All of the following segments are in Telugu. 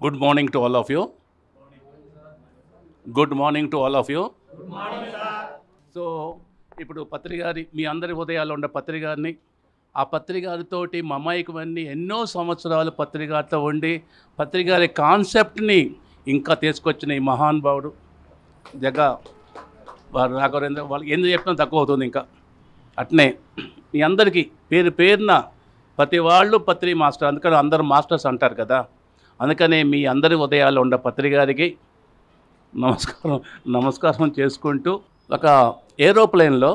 Good morning to all of you. Good morning to all of you. Good morning, sir. So ఇప్పుడు పత్రికారి మీ అందరి ఉదయాల్లో ఉండే పత్రికారిని ఆ పత్రికారితోటి మమైకమన్నీ ఎన్నో సంవత్సరాలు పత్రికారితో ఉండి పత్రికారి కాన్సెప్ట్ని ఇంకా తీసుకొచ్చిన ఈ మహానుభావుడు జగ వారు రాఘవేంద్ర వాళ్ళకి ఎందుకు చెప్పినా తక్కువ అవుతుంది. ఇంకా అట్నే మీ అందరికీ పేరు పేరున ప్రతి వాళ్ళు పత్రిక మాస్టర్, అందుకని అందరూ మాస్టర్స్ అంటారు కదా, అందుకనే మీ అందరి ఉదయాల్లో ఉండే పత్రికారికి నమస్కారం చేసుకుంటూ ఒక ఏరోప్లేన్లో,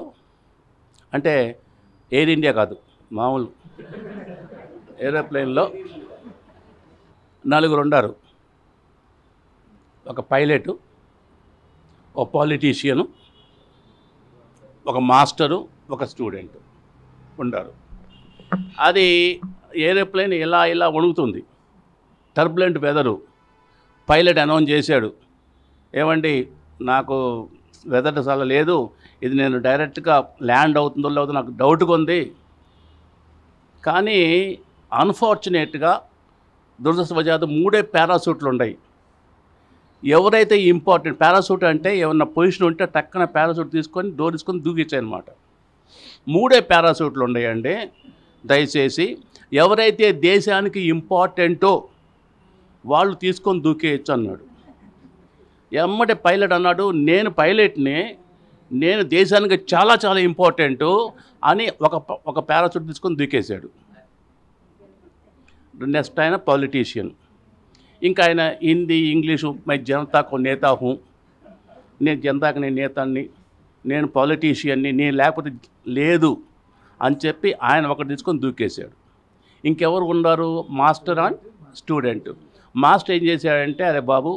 అంటే ఎయిర్ ఇండియా కాదు, మామూలు ఏరోప్లేన్లో నలుగురు ఉన్నారు. ఒక పైలటు, ఒక పాలిటీషియను, ఒక మాస్టరు, ఒక స్టూడెంట్ ఉన్నారు. అది ఏరోప్లేన్ ఇలా ఇలా వణుకుతుంది, టర్బులెంట్ వెదరు. పైలట్ అనౌన్స్ చేశాడు, ఏమండి నాకు వెదర్ చాలా లేదు, ఇది నేను డైరెక్ట్గా ల్యాండ్ అవుతుందో లేదో నాకు డౌట్గా ఉంది. కానీ అన్ఫార్చునేట్గా దురదృష్టవశాత్తు 3 పారాషూట్లు ఉన్నాయి. ఎవరైతే ఇంపార్టెంట్ పారాషూట్ అంటే ఏమన్నా పొజిషన్ ఉంటే టక్కన పారాషూట్ తీసుకొని డోర్ తీసుకొని దూకిచ్చాయన్నమాట. 3 పారాషూట్లు ఉన్నాయండి. దయచేసి ఎవరైతే దేశానికి ఇంపార్టెంటో వాళ్ళు తీసుకొని దూకేయచ్చు అన్నాడు. ఎమ్మటే పైలట్ అన్నాడు, నేను పైలట్ని, నేను దేశానికి చాలా చాలా ఇంపార్టెంటు అని ఒక పారాషూట్ తీసుకొని దూకేశాడు. నెక్స్ట్ ఆయన పాలిటీషియన్, ఇంకా ఆయన హిందీ ఇంగ్లీషు, మై జనతాకు నేతా హూ, నేను జనతాకు నేను నేతాన్ని, నేను పాలిటీషియన్ని, నేను లేకపోతే లేదు అని చెప్పి ఆయన ఒకటి తీసుకొని దూకేశాడు. ఇంకెవరు ఉన్నారు? Master and student. మాస్టర్ ఏం చేశాడంటే, అరే బాబు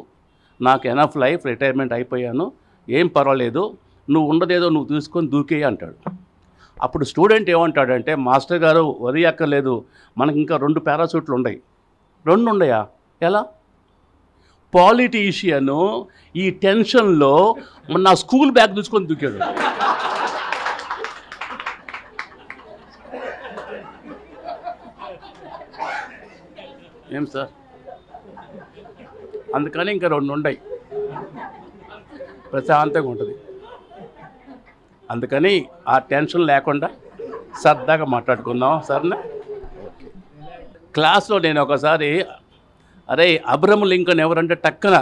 నాకు ఎనఫ్ లైఫ్, రిటైర్మెంట్ అయిపోయాను, ఏం పర్వాలేదు, నువ్వు ఉండదేదో నువ్వు తీసుకొని దూకేయి అంటాడు. అప్పుడు స్టూడెంట్ ఏమంటాడంటే, మాస్టర్ గారు వరి అక్కర్లేదు, మనకి ఇంకా 2 పారాషూట్లు ఉన్నాయి. 2 ఉన్నాయా? ఎలా? పాలిటీషియను ఈ టెన్షన్లో నా స్కూల్ బ్యాగ్ తీసుకొని దూకాడు. ఏం సార్? అందుకని ఇంకా 2 ఉన్నాయి, ప్రశాంతంగా ఉంటుంది. అందుకని ఆ టెన్షన్ లేకుండా సరదాగా మాట్లాడుకుందాం సరేనా? క్లాస్లో నేను ఒకసారి, అరే అబ్రహం లింకన్ ఎవరంటే టక్కన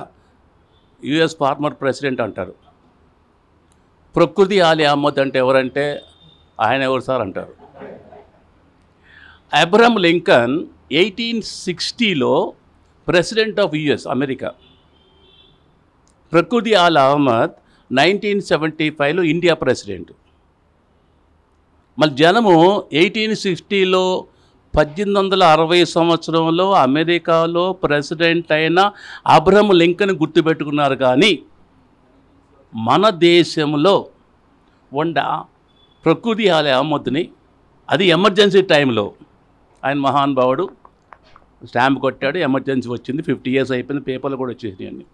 యుఎస్ ఫార్మర్ ప్రెసిడెంట్ అంటారు. ప్రకృతి ఆలి అహ్మద్ అంటే ఎవరంటే ఆయన ఎవరు సార్ అంటారు. అబ్రహం లింకన్ 1860లో ప్రెసిడెంట్ ఆఫ్ యుఎస్ అమెరికా. ప్రకృతి ఆల్ అహ్మద్ 1975లో ఇండియా ప్రెసిడెంట్. మళ్ళీ జనము 1860లో 1860 సంవత్సరంలో అమెరికాలో ప్రెసిడెంట్ అయిన అబ్రహం లింకన్ గుర్తుపెట్టుకున్నారు. కానీ మన దేశంలో ఉండ ప్రకృతి ఆల్ అహ్మద్ని, అది ఎమర్జెన్సీ టైంలో ఆయన మహానుభావుడు స్టాంప్ కొట్టాడు, ఎమర్జెన్సీ వచ్చింది, 50 years అయిపోయింది, పేపర్లు కూడా వచ్చేసినాయి, అన్నీ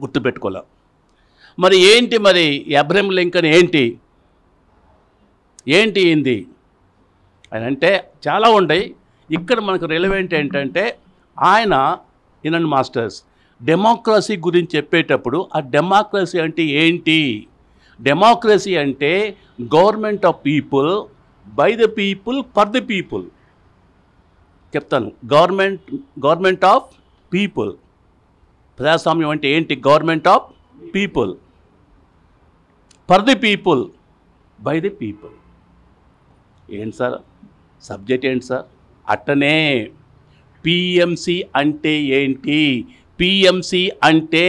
గుర్తుపెట్టుకోలే. మరి ఏంటి మరి అబ్రహం లింకన్ ఏంటి ఏంది ఆయన అంటే చాలా ఉంటాయి. ఇక్కడ మనకు రిలవెంట్ ఏంటంటే, ఆయన ఇనండి మాస్టర్స్, డెమోక్రసీ గురించి చెప్పేటప్పుడు ఆ డెమోక్రసీ అంటే ఏంటి? డెమోక్రసీ అంటే government of people, by the people, for the people. చెప్తాను, గవర్నమెంట్ ఆఫ్ పీపుల్. ప్రజాస్వామ్యం అంటే ఏంటి? Government of people, for the people, by the people. ఏంటి సార్ సబ్జెక్ట్ ఏంటి సార్? అట్టనే పిఎంసి అంటే ఏంటి? పిఎంసి అంటే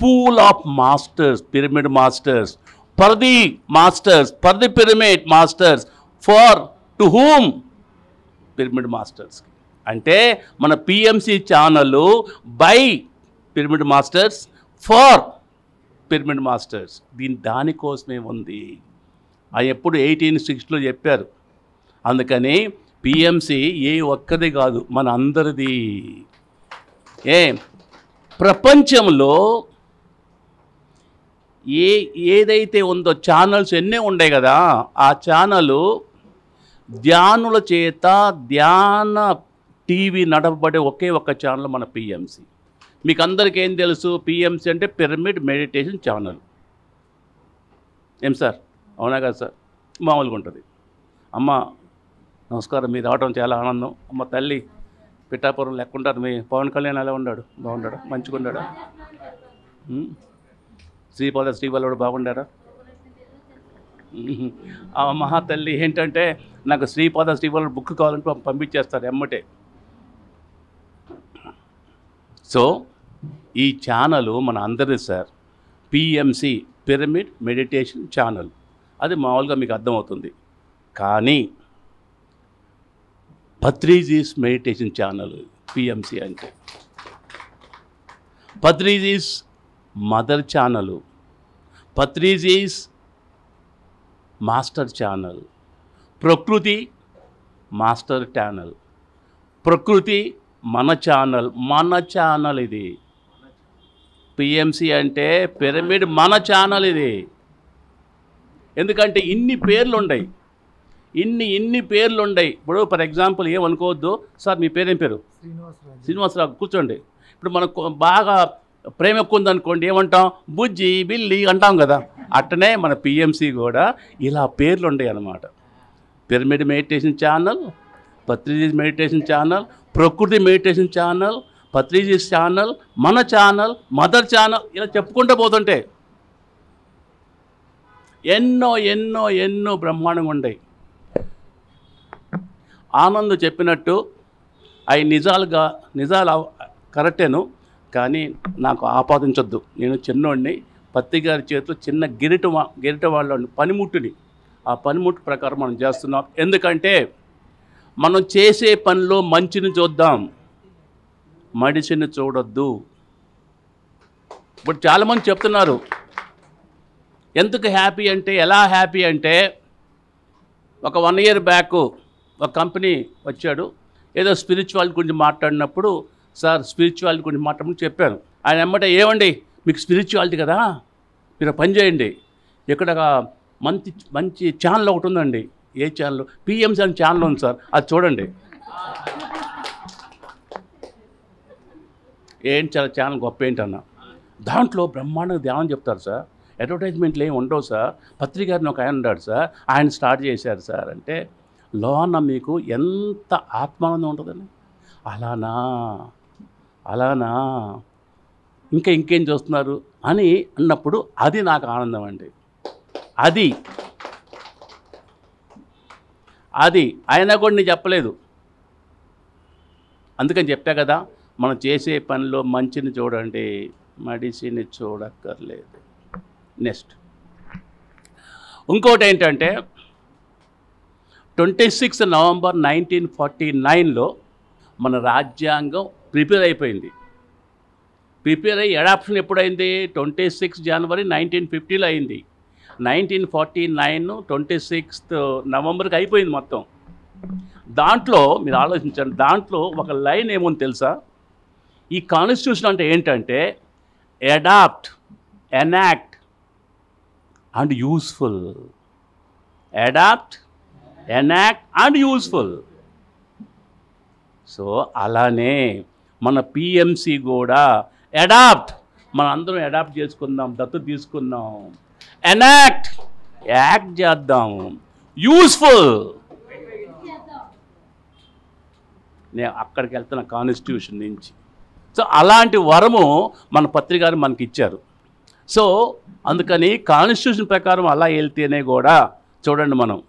pool of masters, pyramid masters, for the masters, for the pyramid masters, for to whom? Pyramid masters. అంటే మన PMC channel by pyramid masters, for pyramid masters. దానికోసమే ఉంది. అది ఎప్పుడు 1860లో చెప్పారు. అందుకని పిఎంసి ఏ ఒక్కది కాదు, మన అందరిది. ప్రపంచంలో ఏదైతే ఉందో ఛానల్స్ ఎన్నే ఉన్నాయి కదా, ఆ ఛానల్ ధ్యానుల చేత ధ్యాన టీవీ నడపబడే ఒకే ఒక్క ఛానల్ మన పిఎంసి. మీకు అందరికీ ఏం తెలుసు, పిఎంసి అంటే పిరమిడ్ మెడిటేషన్ ఛానల్. ఏం సార్, అవునా కదా సార్? మామూలుగా ఉంటుంది. అమ్మ నమస్కారం, మీరు రావడం చాలా ఆనందం. అమ్మ తల్లి పిఠాపురం లెక్కుంటారు. మీ పవన్ కళ్యాణ్ ఎలా ఉన్నాడు? బాగున్నాడా? మంచిగా ఉన్నాడా? శ్రీవల్లుడు బాగుండారా? ఆ మహాతల్లి ఏంటంటే నాకు శ్రీవల్లుడు బుక్ కావాలంటే పంపించేస్తారు ఎమ్మటే. సో ఈ ఛానల్ మన అందరిది sir, PMC pyramid meditation channel. అది మామూలుగా మీకు అర్థమవుతుంది. కానీ పత్రిజీస్ మెడిటేషన్ ఛానల్ పిఎంసి అంటే. పత్రిజీస్ మదర్ ఛానల్, పత్రిజీస్ మాస్టర్ ఛానల్, ప్రకృతి మాస్టర్ ఛానల్, ప్రకృతి మన ఛానల్ ఇది. పిఎంసి అంటే పిరమిడ్ మన ఛానల్ ఇది. ఎందుకంటే ఇన్ని పేర్లు ఉన్నాయి, ఇన్ని పేర్లు ఉన్నాయి. ఇప్పుడు ఫర్ ఎగ్జాంపుల్ ఏమనుకోవద్దు, సార్ మీ పేరేం పేరు? శ్రీనివాసరావు. కూర్చోండి. ఇప్పుడు మనకు బాగా ప్రేమ ఎక్కువ ఉందనుకోండి, ఏమంటాం? బుజ్జి, బిల్లి అంటాం కదా. అట్టనే మన పిఎంసి కూడా ఇలా పేర్లు ఉన్నాయి అన్నమాట. పిరమిడ్ మెడిటేషన్ ఛానల్, పత్రిజీస్ మెడిటేషన్ ఛానల్, ప్రకృతి మెడిటేషన్ ఛానల్, పత్రిజీస్ ఛానల్, మన ఛానల్, మదర్ ఛానల్, ఇలా చెప్పుకుంటూ పోతుంటే ఎన్నో ఎన్నో ఎన్నో బ్రహ్మాండంగా ఉన్నాయి. ఆనంద్ చెప్పినట్టు అవి నిజాలు కరెక్టేను, కానీ నాకు ఆపాదించొద్దు. నేను చిన్నోడిని, పత్తి గారి చేతిలో చిన్న గిరిట వాళ్ళ పనిముట్టుని. ఆ పనిముట్టు ప్రకారం మనం చేస్తున్నాం. ఎందుకంటే మనం చేసే పనిలో మంచిని చూద్దాం, మడిసిని చూడొద్దు. ఇప్పుడు చాలామంది చెప్తున్నారు ఎందుకు హ్యాపీ అంటే, ఎలా హ్యాపీ అంటే, ఒక 1 year బ్యాక్ ఒక కంపెనీ వచ్చాడు, ఏదో స్పిరిచువాలిటీ గురించి మాట్లాడినప్పుడు, సార్ స్పిరిచువాలిటీ గురించి మాట్లాడినప్పుడు చెప్పాను. ఆయన ఎమ్మటే, ఏమండి మీకు స్పిరిచువాలిటీ కదా, మీరు పని చేయండి, ఇక్కడ మంచి ఛానల్ ఒకటి ఉందండి. ఏ ఛానల్? పిఎంసి అని ఛానల్ ఉంది సార్, అది చూడండి. ఏంటి చాలా ఛానల్ గొప్ప ఏంటన్నా, దాంట్లో బ్రహ్మాండంగా ధ్యానం చెప్తారు సార్, అడ్వర్టైజ్మెంట్లు ఏమి ఉండవు సార్. పత్రికారిని ఒక ఆయన ఉన్నాడు సార్, ఆయన స్టార్ట్ చేశారు సార్ అంటే, లోన మీకు ఎంత ఆత్మానందం ఉంటుందండి. అలానా ఇంకేం చూస్తున్నారు అని అన్నప్పుడు అది నాకు ఆనందం అండి. అది అయినా కూడా నేను చెప్పలేదు. అందుకని చెప్పా కదా, మనం చేసే పనిలో మంచిని చూడండి, మడిసిని చూడక్కర్లేదు. నెక్స్ట్ ఇంకోటి ఏంటంటే, 26 November 1949లో మన రాజ్యాంగం ప్రిపేర్ అయిపోయింది. ప్రిపేర్ అయ్యి అడాప్షన్ ఎప్పుడైంది? 26 January 1950లో అయింది. 1949 26th Novemberకి అయిపోయింది మొత్తం. దాంట్లో మీరు ఆలోచించండి, దాంట్లో ఒక లైన్ ఏమో తెలుసా? ఈ కాన్స్టిట్యూషన్ అంటే ఏంటంటే, adopt, enact and useful. Adopt, enact and useful. So అలానే మన పిఎంసి కూడా అడాప్ట్, మన అందరం అడాప్ట్ చేసుకుందాం, దత్తు తీసుకుందాం. ఎనాక్ట్, యాక్ట్ చేద్దాం. యూస్ఫుల్, నేను అక్కడికి వెళ్తున్న కాన్స్టిట్యూషన్ నుంచి. సో అలాంటి వరము మన పత్రికారు మనకి ఇచ్చారు. సో అందుకని కాన్స్టిట్యూషన్ ప్రకారం అలా వెళ్తేనే కూడా చూడండి, మనం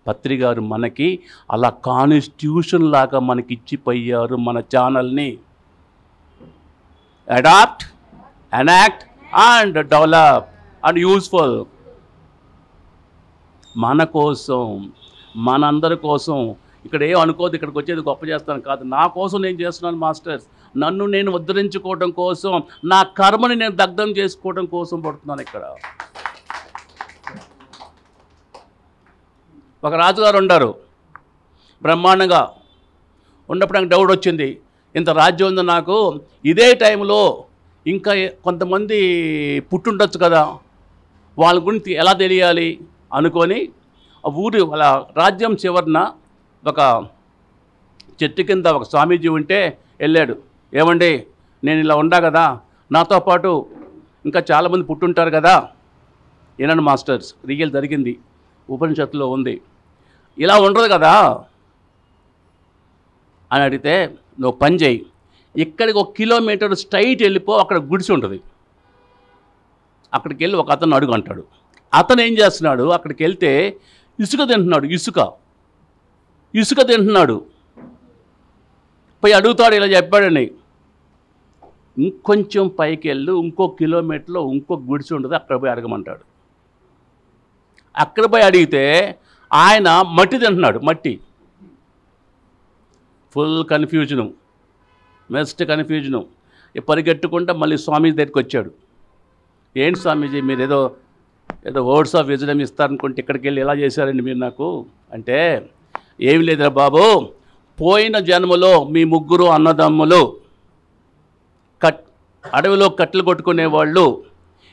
పత్రికారు మనకి అలా కాన్స్టిట్యూషన్ లాగా మనకి ఇచ్చిపోయారు మన ఛానల్ని. Adopt, enact and develop and useful. మన కోసం, మనందరి కోసం. ఇక్కడ ఏం అనుకోదు, ఇక్కడికి వచ్చేది గొప్ప చేస్తాను కాదు, నా కోసం నేను చేస్తున్నాను మాస్టర్స్. నన్ను నేను ఉద్ధరించుకోవడం కోసం, నా కర్మని నేను దగ్ధం చేసుకోవడం కోసం పడుతున్నాను ఇక్కడ. ఒక రాజుగారు ఉండారు, బ్రహ్మాండంగా ఉన్నప్పుడు నాకు డౌట్ వచ్చింది, ఇంత రాజ్యం ఉంది నాకు, ఇదే టైంలో ఇంకా కొంతమంది పుట్టుండొచ్చు కదా, వాళ్ళ గురించి ఎలా తెలియాలి అనుకొని ఆ ఊరి వాళ్ళ రాజ్యం చివరిన ఒక చెట్టు కింద ఒక స్వామీజీ ఉంటే వెళ్ళాడు. ఏమండి నేను ఇలా ఉండా కదా, నాతో పాటు ఇంకా చాలామంది పుట్టుంటారు కదా. ఏనండి మాస్టర్స్, రియల్ జరిగింది, ఉపనిషత్తులో ఉంది. ఇలా ఉండదు కదా అని అడిగితే, నువ్వు పని చేయి, ఇక్కడికి 1 కిలోమీటర్ స్ట్రైట్ వెళ్ళిపో, అక్కడ గుడిసి ఉంటుంది, అక్కడికి వెళ్ళి ఒక అతను అడుగు అంటాడు. అతను ఏం చేస్తున్నాడు, అక్కడికి వెళ్తే ఇసుక తింటున్నాడు, ఇసుక తింటున్నాడు. పోయి అడుగుతాడు, ఇలా చెప్పాడని. ఇంకొంచెం పైకి వెళ్ళు, ఇంకో కిలోమీటర్లో ఇంకో గుడిసి ఉంటుంది, అక్కడ పోయి అడగమంటాడు. అక్కడ పోయి అడిగితే ఆయన మట్టి తింటున్నాడు, మట్టి. Full confusion, మెస్ట్ confusion. పరిగెట్టుకుంటా మళ్ళీ స్వామీజీ దగ్గరికి వచ్చాడు. ఏంటి స్వామీజీ, మీరు ఏదో వర్డ్స్ ఆఫ్ విజడమ్ ఇస్తారనుకుంటే ఇక్కడికి వెళ్ళి ఎలా చేశారండి మీరు నాకు అంటే, ఏమి లేదురా బాబు, పోయిన జన్మలో మీ ముగ్గురు అన్నదమ్ములు అడవిలో కట్టెలు కొట్టుకునేవాళ్ళు,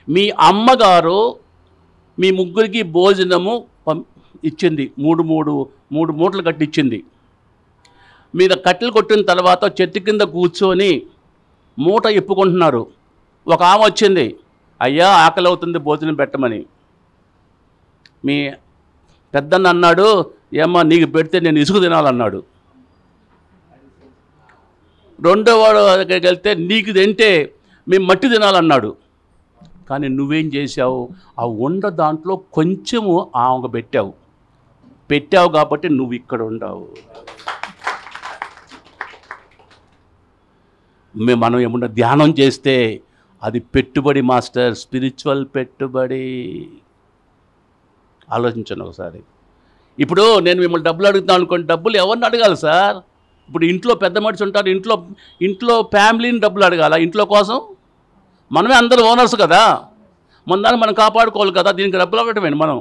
మీ అమ్మగారు మీ ముగ్గురికి భోజనము ఇచ్చింది, మూడు మూటలు కట్టించింది. మీరు కట్టెలు కొట్టిన తర్వాత చెట్టు కింద కూర్చొని మూట ఇప్పుకుంటున్నారు. ఒక ఆమె వచ్చింది, అయ్యా ఆకలి అవుతుంది, భోజనం పెట్టమని. మీ పెద్దన్న అన్నాడు, ఏమ్మా నీకు పెడితే నేను ఇసుక తినాలన్నాడు. రెండో వాడు దగ్గరికి వెళ్తే, నీకు తింటే మేము మట్టి తినాలన్నాడు. కానీ నువ్వేం చేశావు, ఆ ఉండ దాంట్లో కొంచెము ఆమెకు పెట్టావు కాబట్టి నువ్వు ఇక్కడ ఉండవు. మనం ఏమన్నా ధ్యానం చేస్తే అది పెట్టుబడి మాస్టర్, స్పిరిచువల్ పెట్టుబడి. ఆలోచించండి ఒకసారి. ఇప్పుడు నేను మిమ్మల్ని డబ్బులు అడుగుతాను అనుకోండి, డబ్బులు ఎవరిని అడగాలి సార్? ఇప్పుడు ఇంట్లో పెద్ద మనిషి ఉంటారు, ఇంట్లో ఫ్యామిలీని డబ్బులు అడగాల, ఇంట్లో కోసం మనమే అందరూ ఓనర్స్ కదా, మన దాన్ని మనం కాపాడుకోవాలి కదా, దీనికి డబ్బులు అడగటమేంటి మనం,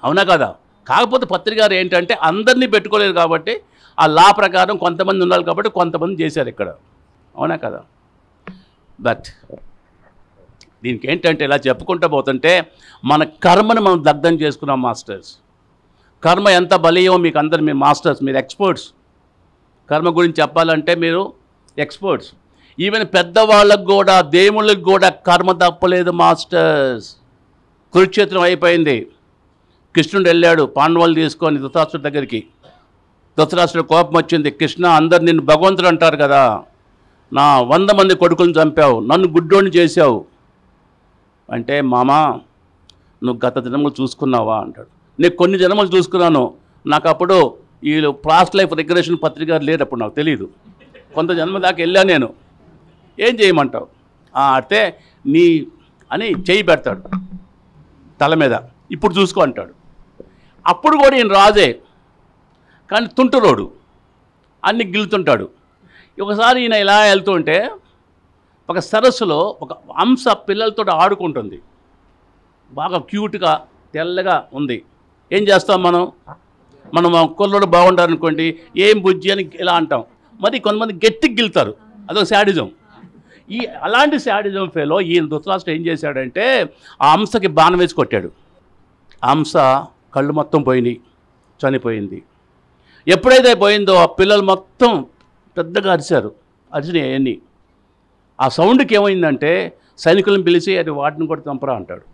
అవునా కదా? కాకపోతే పత్రికారు ఏంటంటే అందరినీ పెట్టుకోలేరు కాబట్టి ఆ లా ప్రకారం కొంతమంది ఉండాలి కాబట్టి కొంతమంది చేశారు ఇక్కడ, అవునా కదా? బట్ దీనికి ఏంటంటే ఇలా చెప్పుకుంటూ పోతుంటే మన కర్మను మనం దగ్ధం చేసుకున్నాం మాస్టర్స్. కర్మ ఎంత బలీయమో మీకు అందరు, మీరు మాస్టర్స్, మీరు ఎక్స్పర్ట్స్. కర్మ గురించి చెప్పాలంటే మీరు ఎక్స్పర్ట్స్. ఈవెన్ పెద్దవాళ్ళకు కూడా, దేవుళ్ళకి కూడా కర్మ తప్పలేదు మాస్టర్స్. కురుక్షేత్రం అయిపోయింది, కృష్ణుడు వెళ్ళాడు పాండవులు తీసుకొని ధృతరాష్ట్రుడి దగ్గరికి. ధృతరాష్ట్రుడి కోపం వచ్చింది, కృష్ణ అందరు నిన్ను భగవంతుడు అంటారు కదా, నా 100 మంది కొడుకులను చంపావు, నన్ను గుడ్డోని చేశావు అంటే, మామా నువ్వు గత జన్మలు చూసుకున్నావా అంటాడు. నేను కొన్ని జన్మలు చూసుకున్నాను, నాకు అప్పుడు ఈ పాస్ట్ లైఫ్ రిగ్రెషన్ పత్రిక లేదు, అప్పుడు నాకు తెలియదు, కొంత జన్మ దాకా వెళ్ళాను నేను, ఏం చేయమంటావు అంటే నీ అని చేయి పెడతాడు తల మీద, ఇప్పుడు చూసుకో అంటాడు. అప్పుడు కూడా ఈయన రాజే, కానీ తుంటురోడు, అన్ని గిల్లుతుంటాడు. ఒకసారి ఈయన ఇలా వెళ్తుంటే ఒక సరస్సులో ఒక హంస పిల్లలతో ఆడుకుంటుంది, బాగా క్యూట్గా తెల్లగా ఉంది. ఏం చేస్తాం మనం కుర్రోడు బాగుంటారనుకోండి, ఏం బుజ్జి అని ఇలా అంటాం. మరి కొంతమంది గట్టికి గిల్తారు, అదొక శాడిజం. అలాంటి శాడిజం ఫేలో ఈయన ధృతరాష్ట్రుడు ఏం చేశాడంటే ఆ హంసకి బాణం వేసి కొట్టాడు. హంస కళ్ళు మొత్తం పోయినాయి, చనిపోయింది. ఎప్పుడైతే పోయిందో ఆ పిల్లలు మొత్తం పెద్దగా అరిచినాయి అవన్నీ. ఆ సౌండ్కి ఏమైందంటే సైనికులను పిలిచి అది వాటిని కూడా చంపరా అంటాడు.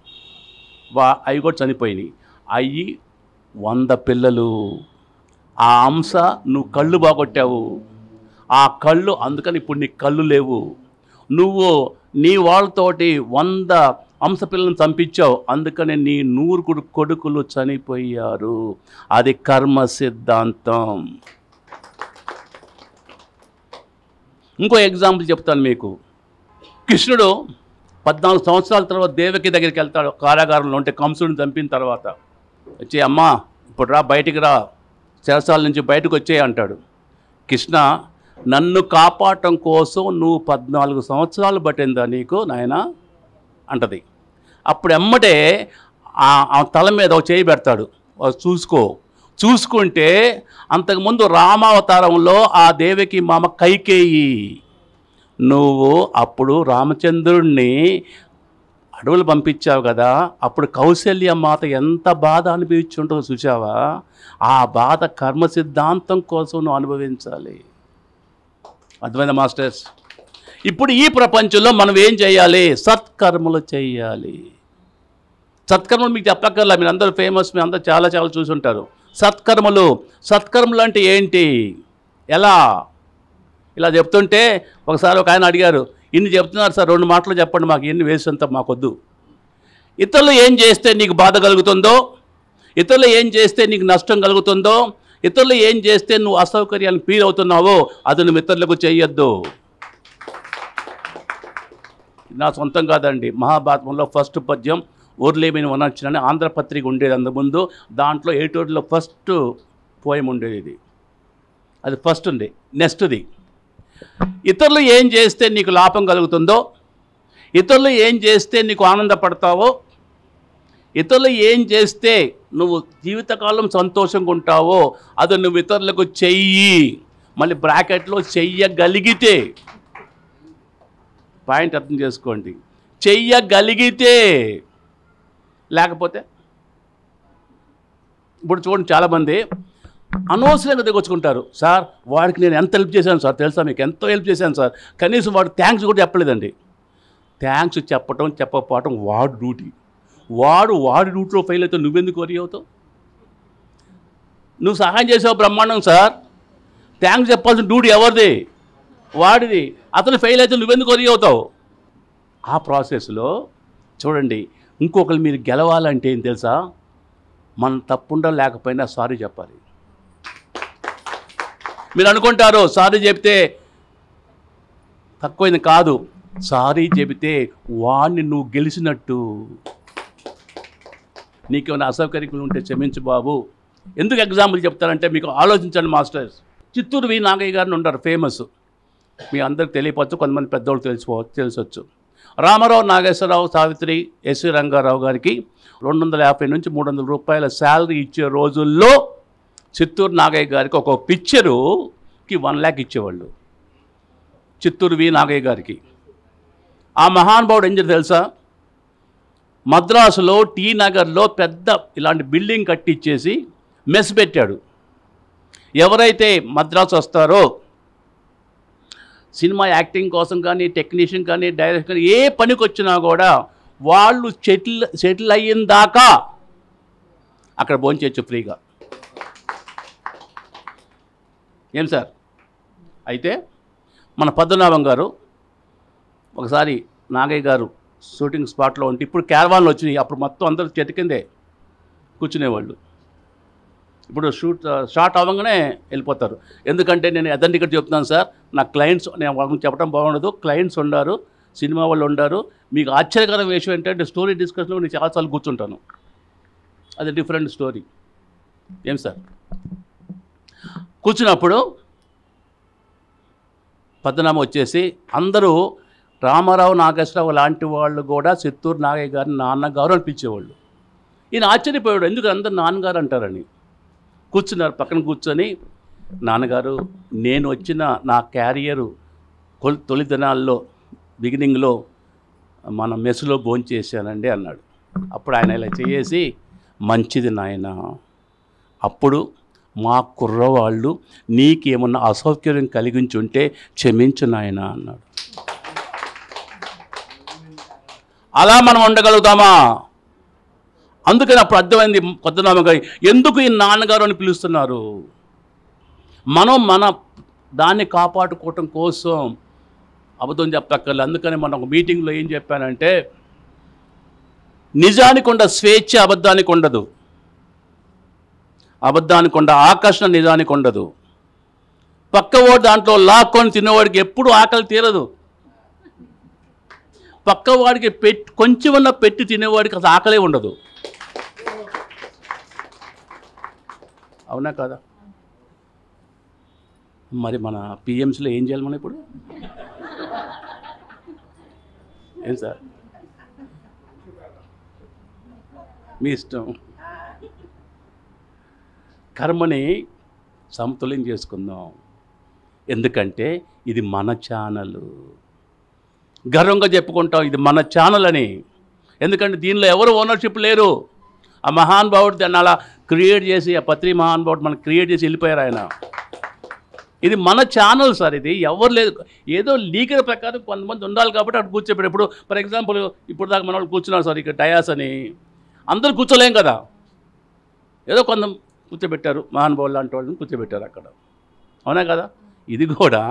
అవి కూడా చనిపోయినాయి. అవి 100 పిల్లలు. ఆ హంస నువ్వు కళ్ళు బాగొట్టావు, ఆ కళ్ళు, అందుకని ఇప్పుడు నీకు కళ్ళు లేవు. నువ్వు నీ వాళ్ళతోటి 100 హంస పిల్లలను చంపించావు, అందుకని నీ 100 కొడుకులు చనిపోయారు. అది కర్మ సిద్ధాంతం. ఇంకో ఎగ్జాంపుల్ చెప్తాను మీకు. కృష్ణుడు 14 సంవత్సరాల తర్వాత దేవకి దగ్గరికి వెళ్తాడు, కారాగారంలో ఉంటే కంసుడిని చంపిన తర్వాత. వచ్చి అమ్మా ఇప్పుడు రా, బయటికి రా, చెరసాల నుంచి బయటకు వచ్చేయి అంటాడు. కృష్ణ, నన్ను కాపాడటం కోసం నువ్వు 14 సంవత్సరాలు పట్టిందా నీకు నాయన అంటది. అప్పుడు ఎమ్మటే ఆ తల మీద ఒక చేయి పెడతాడు, చూసుకుంటే అంతకుముందు రామావతారంలో ఆ దేవికి మామ కైకేయి, నువ్వు అప్పుడు రామచంద్రుడిని అడవులు పంపించావు కదా, అప్పుడు కౌశల్య మాత ఎంత బాధ అనిపించుంటుందో చూసావా? ఆ బాధ కర్మ సిద్ధాంతం కోసం నువ్వు అనుభవించాలి. అర్థమైందా మాస్టర్స్? ఇప్పుడు ఈ ప్రపంచంలో మనం ఏం చేయాలి? సత్కర్మలు చేయాలి. సత్కర్మలు మీకు చెప్పక్కర్లా, మీరు అందరూ ఫేమస్, మీరు అందరూ చాలా చాలా చూసి ఉంటారు. సత్కర్మలు అంటే ఏంటి? ఎలా? ఇలా చెప్తుంటే ఒకసారి ఒక ఆయన అడిగారు, ఇన్ని చెప్తున్నారు సార్, 2 మాటలు చెప్పండి మాకు, ఎన్ని వేసంత మాకొద్దు. ఇతరులు ఏం చేస్తే నీకు బాధ కలుగుతుందో, ఇతరులు ఏం చేస్తే నీకు నష్టం కలుగుతుందో, ఇతరులు ఏం చేస్తే నువ్వు అసౌకర్యాలను ఫీల్ అవుతున్నావో అది నువ్వు ఇతరులకు చేయొద్దు. నా సొంతం కాదండి, మహాభారతంలో ఫస్ట్ పద్యం ఊర్లేమిని వనర్చనని ఆంధ్రపత్రిక ఉండేది అంతకుముందు. దాంట్లో ఏటూరులో ఫస్ట్ పోయం ఉండేది ఇది. అది ఫస్ట్ ఉంది. నెక్స్ట్ది, ఇతరులు ఏం చేస్తే నీకు లాభం కలుగుతుందో, ఇతరులు ఏం చేస్తే నీకు ఆనందపడతావో, ఇతరులు ఏం చేస్తే నువ్వు జీవితకాలం సంతోషంగా ఉంటావో అది నువ్వు ఇతరులకు చెయ్యి. మళ్ళీ బ్రాకెట్లో చెయ్యగలిగితే, పాయింట్ అర్థం చేసుకోండి, చెయ్యగలిగితే. లేకపోతే ఇప్పుడు చూడండి, చాలామంది అనవసరంగా దిగొచ్చుకుంటారు. సార్ వాడికి నేను ఎంత హెల్ప్ చేశాను సార్ తెలుసా, మీకు ఎంతో హెల్ప్ చేశాను సార్, కనీసం వాడు థ్యాంక్స్ కూడా చెప్పలేదండి. థ్యాంక్స్ చెప్పటం చెప్పకపోవటం వాడు డ్యూటీ. వాడి డ్యూటీలో ఫెయిల్ అయితే నువ్వెందుకు వరి అవుతావు? నువ్వు సహాయం చేసావు బ్రహ్మాండం సార్, థ్యాంక్స్ చెప్పాల్సిన డ్యూటీ ఎవరిది? వాడిది. అతను ఫెయిల్ అయితే నువ్వెందుకు వరి అవుతావు? ఆ ప్రాసెస్లో చూడండి, ఇంకొకరు మీరు గెలవాలంటే ఏం తెలుసా, మన తప్పుండా లేకపోయినా సారీ చెప్పాలి. మీరు అనుకుంటారు సారీ చెప్తే తక్కువైంది కాదు, సారీ చెబితే వాడిని నువ్వు గెలిచినట్టు. నీకేమైనా అసౌకర్యం ఉంటే క్షమించు బాబు. ఎందుకు ఎగ్జాంపుల్ చెప్తానంటే మీకు ఆలోచించండి మాస్టర్స్. చిత్తూరు వి నాగయ్య గారిని ఉంటారు, ఫేమస్, మీ అందరికి తెలియవచ్చు, కొంతమంది పెద్దవాళ్ళు తెలిసొచ్చు. రామారావు, నాగేశ్వరరావు, సావిత్రి, ఎస్వి రంగారావు గారికి 250 నుంచి 300 రూపాయల శాలరీ ఇచ్చే రోజుల్లో చిత్తూరు నాగయ్య గారికి ఒక పిక్చరుకి 1 lakh ఇచ్చేవాళ్ళు. చిత్తూరు వి నాగయ్య గారికి. ఆ మహానుభావుడు ఏం చేసి తెలుసా, మద్రాసులో టీ నగర్లో పెద్ద ఇలాంటి బిల్డింగ్ కట్టించేసి మెస్ పెట్టాడు. ఎవరైతే మద్రాసు వస్తారో సినిమా యాక్టింగ్ కోసం కానీ, టెక్నీషియన్ కానీ, డైరెక్టర్ కానీ ఏ పనికి వచ్చినా కూడా వాళ్ళు సెటిల్ అయిన దాకా అక్కడ భోంచేయచ్చు ఫ్రీగా. ఏం సార్? అయితే మన పద్మనాభం గారు ఒకసారి నాగయ్య గారు షూటింగ్ స్పాట్లో ఉంటే, ఇప్పుడు క్యారవాన్లు వచ్చినాయి, అప్పుడు మొత్తం అందరూ చెట్టు కిందే కూర్చునేవాళ్ళు. ఇప్పుడు షార్ట్ అవ్వగానే వెళ్ళిపోతారు. ఎందుకంటే నేను అదండి ఇక్కడ చెప్తున్నాను సార్, నా క్లయింట్స్, నేను వాళ్ళకి చెప్పడం బాగుండదు, క్లయింట్స్ ఉన్నారు, సినిమా వాళ్ళు ఉన్నారు. మీకు ఆశ్చర్యకరమైన విషయం ఏంటంటే స్టోరీ డిస్కషన్లో నేను చాలాసార్లు కూర్చుంటాను, అది డిఫరెంట్ స్టోరీ. ఏం సార్? కూర్చున్నప్పుడు పద్మనాభం వచ్చేసి అందరూ రామారావు, నాగేశ్వరరావు లాంటి వాళ్ళు కూడా చిత్తూరు నాగయ్య గారిని నాన్నగారు అని పిలిచేవాళ్ళు. ఈయన ఆశ్చర్యపోయాడు, ఎందుకు అందరు నాన్నగారు అంటారని. కూర్చున్నారు, పక్కన కూర్చొని, నాన్నగారు నేను వచ్చిన నా క్యారియరు తొలి దినాల్లో బిగినింగ్లో మన మెస్సులో భోంచేసానండి అన్నాడు. అప్పుడు ఆయన ఇలా చేసి, మంచిది నాయన, అప్పుడు మా కుర్రవాళ్ళు నీకేమన్నా అసౌకర్యం కలిగించుంటే క్షమించు నాయన అన్నాడు. అలా మనం ఉండగలుగుతామా? అందుకని అప్పుడు అర్థమైంది పద్మనాభం గారు ఎందుకు ఈ నాన్నగారు అని పిలుస్తున్నారు. మనం మన దాన్ని కాపాడుకోవటం కోసం అబద్ధం చెప్పక్కర్లేదు. అందుకని మనం ఒక మీటింగ్లో ఏం చెప్పానంటే, నిజానికి ఉండ స్వేచ్ఛ అబద్ధానికి ఉండదు, అబద్ధానికి ఉండ ఆకర్షణ నిజానికి ఉండదు. పక్కవాడు దాంట్లో లాక్కొని తినేవాడికి ఎప్పుడు ఆకలి తీరదు. పక్కవాడికి కొంచెమన్నా పెట్టి తినేవాడికి అసలు ఆకలే ఉండదు. అవునా కదా? మరి మన పిఎంసీలో ఏం చేయాలి మనం ఇప్పుడు? ఏం సార్, మీ ఇష్టం. కర్మని సమతుల్యం చేసుకుందాం. ఎందుకంటే ఇది మన ఛానల్, గర్వంగా చెప్పుకుంటాం ఇది మన ఛానల్ అని. ఎందుకంటే దీనిలో ఎవరు ఓనర్షిప్ లేరు. ఆ మహానుభావుడు దాన్ని అలా క్రియేట్ చేసి, ఆ పత్రి మహానుభావుడు మనకు క్రియేట్ చేసి వెళ్ళిపోయారు ఆయన. ఇది మన ఛానల్ సార్. ఇది ఎవరు లేదు, ఏదో లీగల్ ప్రకారం కొంతమంది ఉండాలి కాబట్టి అక్కడ కూర్చోబెట్టి. ఇప్పుడు ఫర్ ఎగ్జాంపుల్ ఇప్పుడు దాకా మన వాళ్ళు కూర్చున్నారు సార్ ఇక్కడ డయాస్ అని, అందరూ కూర్చోలేం కదా, ఏదో కొంత కూర్చోబెట్టారు, మహానుభావులు లాంటి వాళ్ళని కూర్చోబెట్టారు అక్కడ, అవునా కదా. ఇది కూడా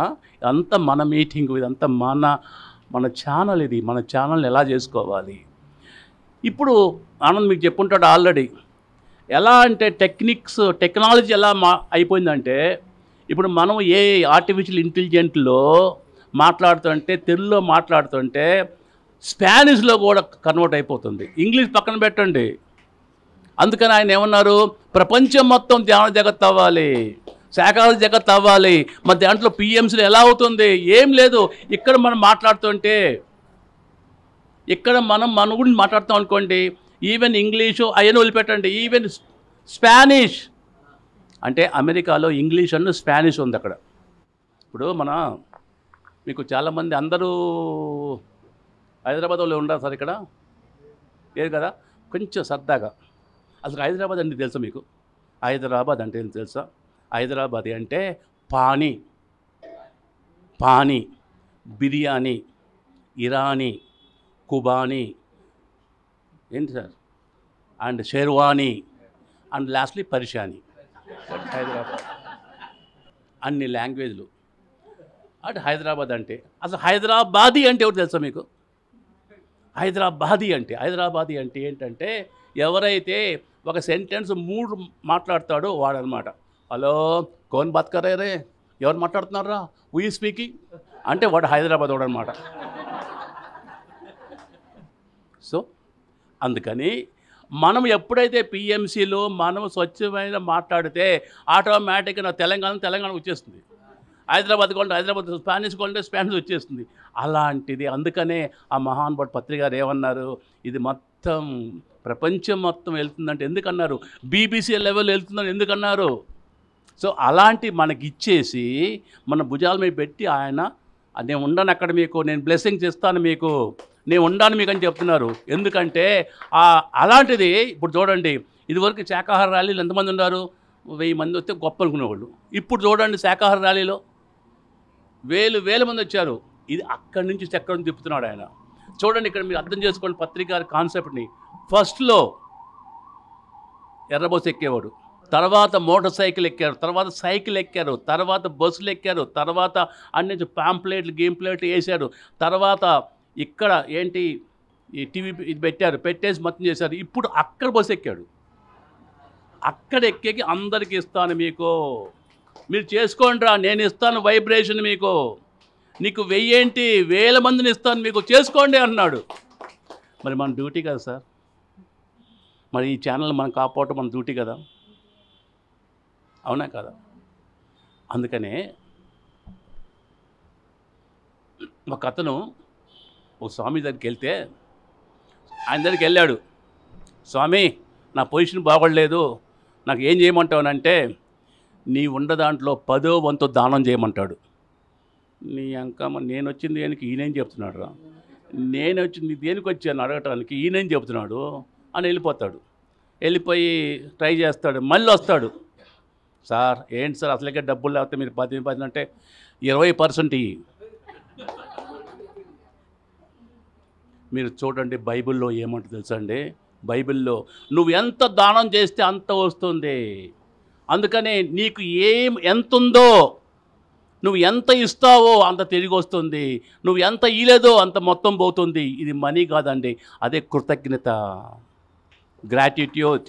అంత మన మీటింగ్, ఇదంతా మన ఛానల్. ఇది మన ఛానల్ని ఎలా చేసుకోవాలి. ఇప్పుడు ఆనంద్ మీకు చెప్పుంటాడు ఆల్రెడీ, ఎలా అంటే టెక్నాలజీ ఎలా అయిపోయిందంటే, ఇప్పుడు మనం ఆర్టిఫిషియల్ ఇంటెలిజెంట్లో మాట్లాడుతుంటే, తెలుగులో మాట్లాడుతుంటే స్పానిష్లో కూడా కన్వర్ట్ అయిపోతుంది. ఇంగ్లీష్ పక్కన పెట్టండి. అందుకని ఆయన ఏమన్నారు, ప్రపంచం మొత్తం ధ్యాన జగత్ అవ్వాలి, శాకాహార జగత్ అవ్వాలి. మరి దాంట్లో పిఎంసీలు ఎలా అవుతుంది? ఏం లేదు. ఇక్కడ మనం మాట్లాడుతుంటే, ఇక్కడ మన గురించి మాట్లాడుతాం అనుకోండి, ఈవెన్ ఇంగ్లీషు అవన్నీ వదిలిపెట్టండి, ఈవెన్ స్పానిష్ అంటే అమెరికాలో ఇంగ్లీష్ అన్న స్పానిష్ ఉంది అక్కడ. ఇప్పుడు మీకు చాలామంది అందరూ హైదరాబాద్ వాళ్ళు ఉండరు సార్ ఇక్కడ, లేదు కదా. కొంచెం సరదాగా అసలు హైదరాబాద్ అంటే తెలుసా మీకు? హైదరాబాద్ అంటే ఏం తెలుసా? హైదరాబాద్ అంటే పానీ, బిర్యానీ, ఇరానీ, కుబానీ, ఏంటి sir, and sherwani, and lastly పరిషానీ. హైదరాబాద్ అన్ని లాంగ్వేజ్లు అంటే హైదరాబాద్ అంటే. అసలు హైదరాబాదీ అంటే ఎవరు తెలుసా మీకు? హైదరాబాదీ అంటే ఏంటంటే, ఎవరైతే ఒక సెంటెన్స్ 3 మాట్లాడతాడో వాడనమాట. హలో కోన్ బాత్ కర్ రే, ఎవరు మాట్లాడుతున్నారా, హూ ఈజ్ స్పీకింగ్ అంటే వాడు హైదరాబాద్ వాడు అనమాట. సో అందుకని మనం ఎప్పుడైతే పిఎంసీలో మనం స్వచ్ఛమైన మాట్లాడితే ఆటోమేటిక్గా తెలంగాణ వచ్చేస్తుంది. హైదరాబాద్ కొంటే హైదరాబాద్, స్పానిష్ కొంటే స్పానిష్ వచ్చేస్తుంది. అలాంటిది. అందుకనే ఆ మహానుభావుడు పత్రిక గారు ఏమన్నారు, ఇది మొత్తం ప్రపంచం మొత్తం వెళ్తుందంటే ఎందుకన్నారు, బీబీసీ లెవెల్ వెళ్తుందని ఎందుకన్నారు. సో అలాంటి మనకి ఇచ్చేసి మన భుజాల మీద పెట్టి ఆయన, నేను ఉండను అక్కడ, మీకు నేను బ్లెస్సింగ్స్ ఇస్తాను, మీకు నేను ఉండాను మీకు అని చెప్తున్నారు. ఎందుకంటే అలాంటిది. ఇప్పుడు చూడండి, ఇదివరకు శాకాహార ర్యాలీలు ఎంతమంది ఉన్నారు? 1000 మంది వస్తే గొప్ప అనుకునేవాళ్ళు. ఇప్పుడు చూడండి శాకాహార ర్యాలీలో వేల మంది వచ్చారు. ఇది అక్కడి నుంచి చక్రం తిప్పుతున్నాడు ఆయన. చూడండి ఇక్కడ మీరు అర్థం చేసుకోండి పత్రిక కాన్సెప్ట్ని. ఫస్ట్లో ఎర్రబోస్ ఎక్కేవాడు, తర్వాత మోటార్ సైకిల్ ఎక్కారు, తర్వాత సైకిల్ ఎక్కారు, తర్వాత బస్సులు ఎక్కారు, తర్వాత అన్ని పాంప్లెట్లు గేమ్ప్లెట్లు వేశారు, తర్వాత ఇక్కడ ఏంటి ఈ టీవీ ఇది పెట్టేసి మొత్తం చేశారు. ఇప్పుడు అక్కడ బస్సు ఎక్కాడు. అక్కడ ఎక్కేకి అందరికి ఇస్తాను, మీరు చేసుకోండి రా, నేను ఇస్తాను వైబ్రేషన్ మీకు, నీకు 1000 మందిని ఇస్తాను, మీకు చేసుకోండి అన్నాడు. మరి మన డ్యూటీ కదా సార్, మరి ఈ ఛానల్ మనం కాపాడటం మన డ్యూటీ కదా, అవునా కదా. అందుకనే ఒక అతను ఒక స్వామి దగ్గరికి వెళ్తే, ఆయన దగ్గరికి వెళ్ళాడు, స్వామి నా పొజిషన్ బాగోలేదు, నాకు ఏం చేయమంటావునంటే, నీ ఉన్న దాంట్లో 10వ వంతు దానం చేయమంటాడు. నీ అంకమ్మ, నేను వచ్చింది దేనికి, ఈయనేం చెప్తున్నాడు రా, నేను వచ్చింది దేనికి వచ్చాను అడగటానికి, ఈయనేం చెప్తున్నాడు అని వెళ్ళిపోయి ట్రై చేస్తాడు. మళ్ళీ వస్తాడు, సార్ ఏంటి సార్ అసలుకే డబ్బులు లేకపోతే మీరు 10 అంటే 20% ఇయ్యి. మీరు చూడండి బైబిల్లో ఏమంటుంది తెలుసా అండి, బైబిల్లో నువ్వు ఎంత దానం చేస్తే అంత వస్తుంది. అందుకనే నీకు ఎంత ఉందో, నువ్వు ఎంత ఇస్తావో అంత తిరిగి వస్తుంది, నువ్వు ఎంత ఇలేదో అంత మొత్తం పోతుంది. ఇది మనీ కాదండి, అదే కృతజ్ఞత, గ్రాటిట్యూడ్.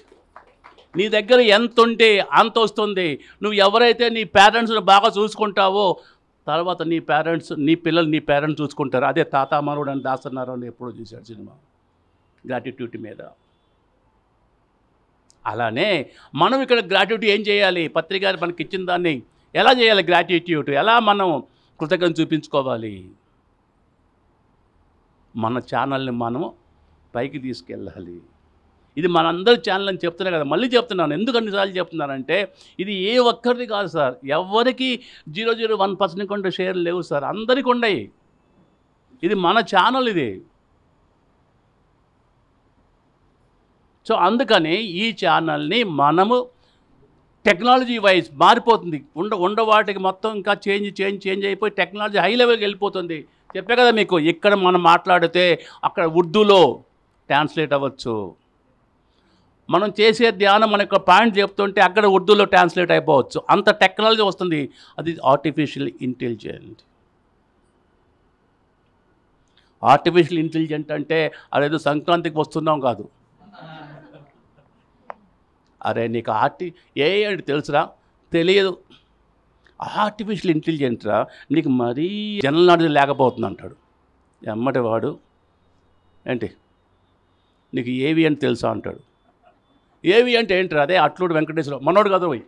నీ దగ్గర ఎంత ఉంటే అంత వస్తుంది. నువ్వు ఎవరైతే నీ పేరెంట్స్ని బాగా చూసుకుంటావో, తర్వాత నీ పిల్లలు చూసుకుంటారు. అదే తాత మనోడు అని దాసనారాయణ ఎప్పుడో చూశాడు సినిమా, గ్రాటిట్యూడ్ మీద. అలానే మనం ఇక్కడ గ్రాటిట్యూడ్ ఏం చేయాలి, పత్రిక గారు మనకి ఇచ్చిన దాన్ని ఎలా చేయాలి, గ్రాటిట్యూడ్ ఎలా మనం కృతజ్ఞత చూపించుకోవాలి. మన ఛానల్ని మనం పైకి తీసుకెళ్ళాలి. ఇది మనందరి ఛానల్ అని చెప్తున్నా కదా, మళ్ళీ చెప్తున్నాను. ఎందుకు అన్నిసార్లు చెప్తున్నానంటే, ఇది ఏ ఒక్కరిది కాదు సార్, ఎవరికి 0.01% కొంటే షేర్లు లేవు సార్, అందరికి ఉన్నాయి. ఇది మన ఛానల్ ఇది. సో అందుకని ఈ ఛానల్ని మనము టెక్నాలజీ వైజ్ మారిపోతుంది. ఉండ వాటికి మొత్తం ఇంకా చేంజ్ అయిపోయి టెక్నాలజీ హై లెవెల్కి వెళ్ళిపోతుంది. చెప్పే కదా మీకు, ఇక్కడ మనం మాట్లాడితే అక్కడ ఉర్దూలో ట్రాన్స్లేట్ అవ్వచ్చు. మనం చేసే ధ్యానం మన యొక్క పాయింట్ చెప్తుంటే అక్కడ ఉర్దూలో ట్రాన్స్లేట్ అయిపోవచ్చు. అంత టెక్నాలజీ వస్తుంది. అది ఆర్టిఫిషియల్ ఇంటెలిజెంట్. ఆర్టిఫిషియల్ ఇంటెలిజెంట్ అంటే అదేదో సంక్రాంతికి వస్తున్నాం కాదు. అరే నీకు ఏఐ అంటే తెలుసురా? తెలియదు. ఆర్టిఫిషియల్ ఇంటెలిజెంట్రా, నీకు మరీ జనరల్ నాలెడ్జ్ లేకపోతుంది అంటాడు. ఎమ్మటి వాడు ఏంటి నీకు ఏవి అని తెలుసా అంటాడు. ఏవి అంటే ఏంటి? అదే అట్లూడు వెంకటేశ్వరరావు మనోడు కదా పోయి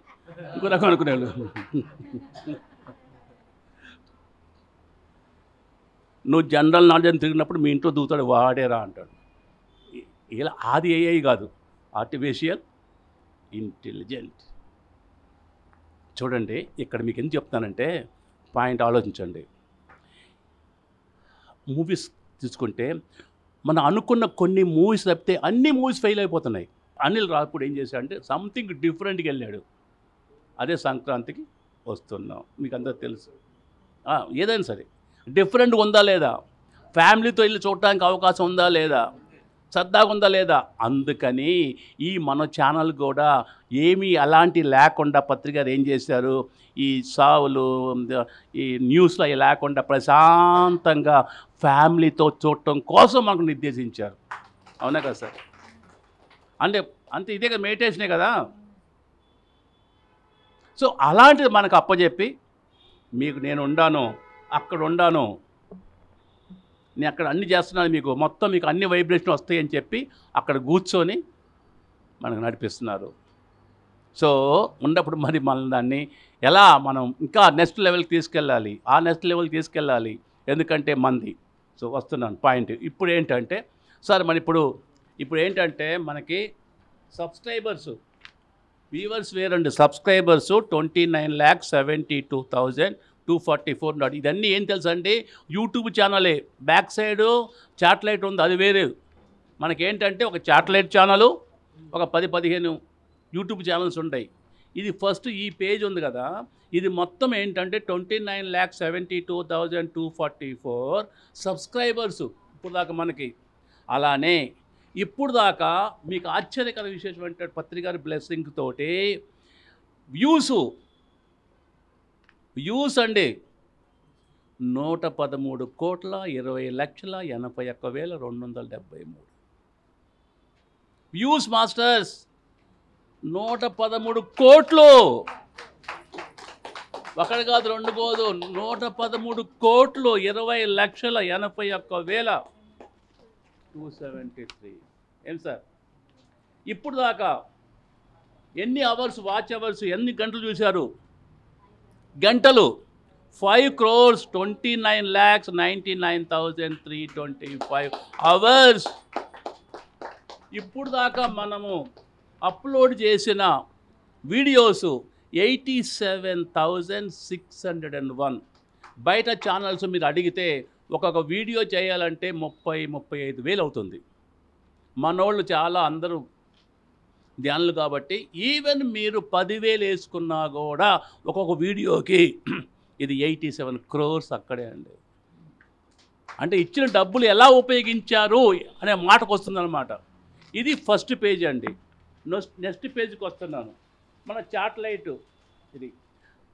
ఇంకో రకం అనుకునేవాళ్ళు. నువ్వు జనరల్ నాలెడ్జ్ అని తిరిగినప్పుడు మీ ఇంట్లో దూతాడు వాడేరా అంటాడు. ఇలా అది ఏఐ కాదు, ఆర్టిఫిషియల్ ఇంటెలిజెంట్. చూడండి ఇక్కడ మీకు ఎందుకు చెప్తానంటే పాయింట్ ఆలోచించండి. మూవీస్ తీసుకుంటే మనం అనుకున్న కొన్ని మూవీస్ తప్పితే అన్ని మూవీస్ ఫెయిల్ అయిపోతున్నాయి. అనిల్ రావిపూడి ఏం చేశాడంటే సంథింగ్ డిఫరెంట్గా వెళ్ళాడు. అదే సంక్రాంతికి వస్తున్నాం, మీకు అందరూ తెలుసు. ఏదైనా సరే డిఫరెంట్గా ఉందా లేదా, ఫ్యామిలీతో వెళ్ళి చూడటానికి అవకాశం ఉందా లేదా, సరదాగా ఉందా లేదా. అందుకని ఈ మన ఛానల్ కూడా ఏమీ అలాంటి లేకుండా పత్రికలు ఏం చేశారు, ఈ సావులు ఈ న్యూస్లో లేకుండా ప్రశాంతంగా ఫ్యామిలీతో చూడటం కోసం మనకు నిర్దేశించారు. అవునా కదా సార్? అంటే అంతే, ఇదే కదా మెడిటేషనే కదా. సో అలాంటిది మనకు అప్పచెప్పి మీకు నేను ఉండాను, అక్కడ ఉండాను, నేను అక్కడ అన్ని చేస్తున్నాను, మీకు మొత్తం మీకు అన్ని వైబ్రేషన్ వస్తాయని చెప్పి అక్కడ కూర్చొని మనకు నడిపిస్తున్నారు. సో ఉన్నప్పుడు మరి మనం దాన్ని ఎలా మనం ఇంకా నెక్స్ట్ లెవెల్కి తీసుకెళ్ళాలి, ఆ నెక్స్ట్ లెవెల్కి తీసుకెళ్ళాలి. ఎందుకంటే మంది. సో వస్తున్నాను పాయింట్. ఇప్పుడు ఏంటంటే సార్ మన ఇప్పుడు ఏంటంటే మనకి సబ్స్క్రైబర్స్, వ్యూవర్స్ వేరండి. సబ్స్క్రైబర్స్ 29,72,244. ఇదన్నీ ఏం తెలుసా అండి, యూట్యూబ్ ఛానలే. బ్యాక్ సైడు శాటిలైట్ ఉంది, అది వేరే. మనకేంటంటే ఒక శాటిలైట్ ఛానలు, ఒక 10-15 యూట్యూబ్ ఛానల్స్ ఉంటాయి. ఇది ఫస్ట్ ఈ పేజ్ ఉంది కదా, ఇది మొత్తం ఏంటంటే 29,72,244 సబ్స్క్రైబర్స్ ఇప్పుడు దాకా మనకి. అలానే ఇప్పుడు దాకా మీకు ఆశ్చర్యకర విశేషం అంటే పత్రిక గారి బ్లెస్సింగ్ తోటి వ్యూస్ అండి 113,20,81,273 వ్యూస్ మాస్టర్స్. 113 కోట్లు, ఒకటి కాదు రెండు కాదు, 113 కోట్లు 20,81,273. ఏం సార్ ఇప్పుడు దాకా ఎన్ని అవర్స్, వాచ్ అవర్స్, ఎన్ని గంటలు చూశారు? గంటలు 5,29,99,325 అవర్స్. ఇప్పుడు దాకా మనము అప్లోడ్ చేసిన వీడియోస్ 87,601. బయట ఛానల్స్ మీరు అడిగితే ఒక్కొక్క వీడియో చేయాలంటే 30-35 వేలు అవుతుంది. మనోళ్ళు చాలా అందరూ ధ్యానులు కాబట్టి ఈవెన్ మీరు 10,000 వేసుకున్నా కూడా ఒక్కొక్క వీడియోకి ఇది 87 crores అక్కడే అండి. అంటే ఇచ్చిన డబ్బులు ఎలా ఉపయోగించారు అనే మాటకు వస్తుందన్నమాట. ఇది ఫస్ట్ పేజ్ అండి. నెక్స్ట్ పేజ్కి వస్తున్నాను. మన శాటిలైట్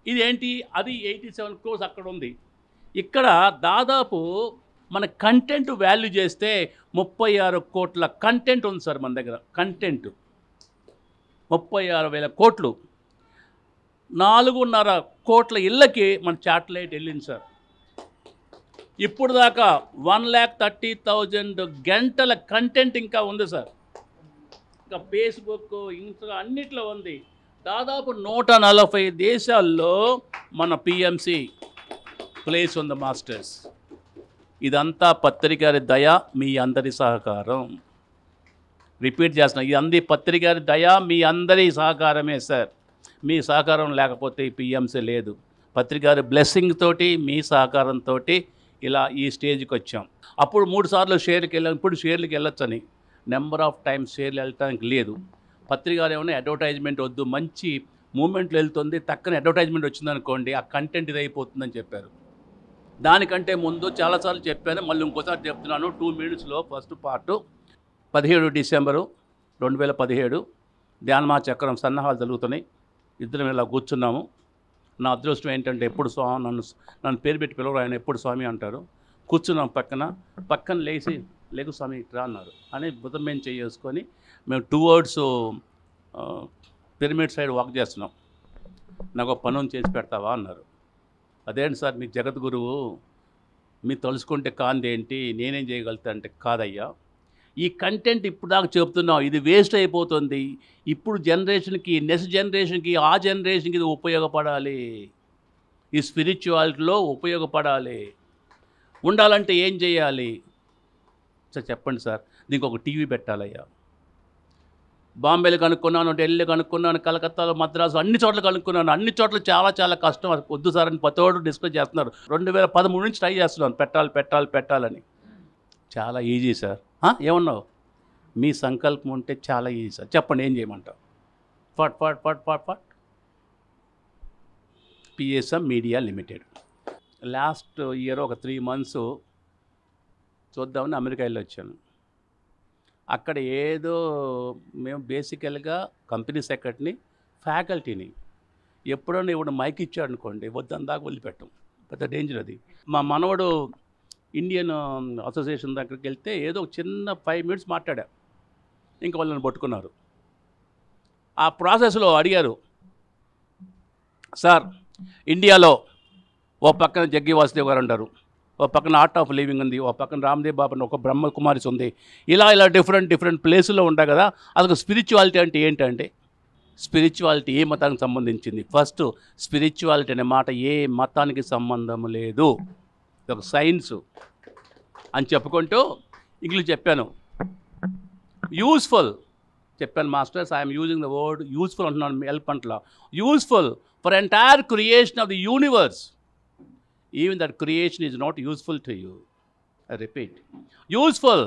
ఇది ఏంటి, అది 87 crores అక్కడ ఉంది. ఇక్కడ దాదాపు మన కంటెంట్ వాల్యూ చేస్తే 36 కోట్ల కంటెంట్ ఉంది సార్ మన దగ్గర. కంటెంట్ 36,000 కోట్లు. 4.5 కోట్ల ఇళ్ళకి మన శాటిలైట్ వెళ్ళింది సార్. ఇప్పుడు దాకా 1,30,000 గంటల కంటెంట్ ఇంకా ఉంది సార్. ఇంకా ఫేస్బుక్, ఇన్స్టా అన్నిట్లో ఉంది. దాదాపు 140 దేశాల్లో మన పిఎంసి ప్లేస్ ఉంది మాస్టర్స్. ఇదంతా పత్రిక గారి దయ, మీ అందరి సహకారం. రిపీట్ చేస్తున్నా, ఇది పత్రిక గారి దయ, మీ అందరి సహకారమే సార్. మీ సహకారం లేకపోతే ఈ పిఎంసీ లేదు. పత్రిక గారి బ్లెస్సింగ్ తోటి, మీ సహకారంతో ఇలా ఈ స్టేజ్కి వచ్చాం. అప్పుడు 3 సార్లు షేర్కి వెళ్ళాం, ఇప్పుడు షేర్లకి వెళ్ళొచ్చని. నెంబర్ ఆఫ్ టైమ్స్ షేర్లు వెళ్ళటానికి లేదు. పత్రిక గారు ఏమైనా అడ్వర్టైజ్మెంట్ వద్దు, మంచి మూమెంట్లో వెళ్తుంది, తక్కన అడ్వర్టైజ్మెంట్ వచ్చిందనుకోండి, ఆ కంటెంట్ ఇది అయిపోతుందని చెప్పారు. దానికంటే ముందు చాలాసార్లు చెప్పాను, మళ్ళీ ఇంకోసారి చెప్తున్నాను. 2 minutesలో ఫస్ట్ పార్టు 17 డిసెంబరు 2017 ధ్యానమా చక్రం సన్నాహాలు జరుగుతున్నాయి. ఇద్దరం ఇలా కూర్చున్నాము. నా అదృష్టం ఏంటంటే ఎప్పుడు స్వామి నన్ను పేరు పెట్టి పిలవరు, ఆయన ఎప్పుడు స్వామి అంటారు. కూర్చున్నాం పక్కన లేకు స్వామి ఇట్రా అన్నారు అని బుధం మేము చేసుకొని మేము టువర్డ్స్ పిరమిడ్ సైడ్ వాక్ చేస్తున్నాం. నాకు ఒక పనులు చేసి పెడతావా అన్నారు. అదేంటి సార్ మీ జగద్గురువు, మీరు తలుసుకుంటే కాందేంటి, నేనేం చేయగలుగుతా అంటే, కాదయ్యా ఈ కంటెంట్ ఇప్పుడు దాకా చెప్తున్నావు, ఇది వేస్ట్ అయిపోతుంది. ఇప్పుడు జనరేషన్కి, నెక్స్ట్ జనరేషన్కి, ఆ జనరేషన్కి ఇది ఉపయోగపడాలి. ఈ స్పిరిచువాలిటీలో ఉపయోగపడాలి. ఉండాలంటే ఏం చేయాలి సార్ చెప్పండి సార్. దీనికి ఒక టీవీ పెట్టాలయ్యా. బాంబేలో కనుక్కున్నాను, ఢిల్లీ కనుక్కున్నాను, కలకత్తాలో, మద్రాసు, అన్ని చోట్ల కనుక్కున్నాను. అన్ని చోట్ల చాలా చాలా కష్టం. వద్దు సార్ అని పతోడు డిస్కస్ చేస్తున్నారు. 2013 నుంచి ట్రై చేస్తున్నాను పెట్టాలని. చాలా ఈజీ సార్. ఏమన్నావు? మీ సంకల్పం ఉంటే చాలా ఈజీ సార్. చెప్పండి ఏం చేయమంటావు? ఫట్ PSM media limited. Last year ఒక 3 months చూద్దామని అమెరికా వెళ్ళి వచ్చాను. అక్కడ ఏదో మేము బేసికల్గా కంపెనీ సెక్రటరీని, ఫ్యాకల్టీని. ఎప్పుడన్నా ఇప్పుడు మైక్ ఇచ్చాడు అనుకోండి, వద్దని దాకా వదిలిపెట్టం. పెద్ద డేంజర్ అది. మా మనవడు ఇండియన్ అసోసియేషన్ దగ్గరికి వెళ్తే ఏదో ఒక చిన్న 5 minutes మాట్లాడా, ఇంకా వాళ్ళని పట్టుకున్నారు. ఆ ప్రాసెస్లో అడిగారు, సార్ ఇండియాలో ఓ పక్కన జగ్గి వాసుదేవ్ గారు అంటారు, ఓ పక్కన ఆర్ట్ ఆఫ్ లివింగ్ ఉంది, ఓ పక్కన రామ్దేవ్ బాబా అని ఒక బ్రహ్మకుమారిస్ ఉంది, ఇలా డిఫరెంట్ ప్లేసుల్లో ఉంటాయి కదా. అసలు స్పిరిచువాలిటీ అంటే ఏంటంటే, స్పిరిచువాలిటీ ఏ మతానికి సంబంధించింది? ఫస్ట్ స్పిరిచువాలిటీ అనే మాట ఏ మతానికి సంబంధం లేదు, ఇది ఒక సైన్స్ అని చెప్పుకుంటూ ఇంగ్లీష్ చెప్పాను. యూస్ఫుల్ చెప్పాను masters, I'm using the word useful అంటున్నాను, హెల్ప్ అంటలా. Useful for entire creation of the universe. Even that creation is not useful to you. I repeat, useful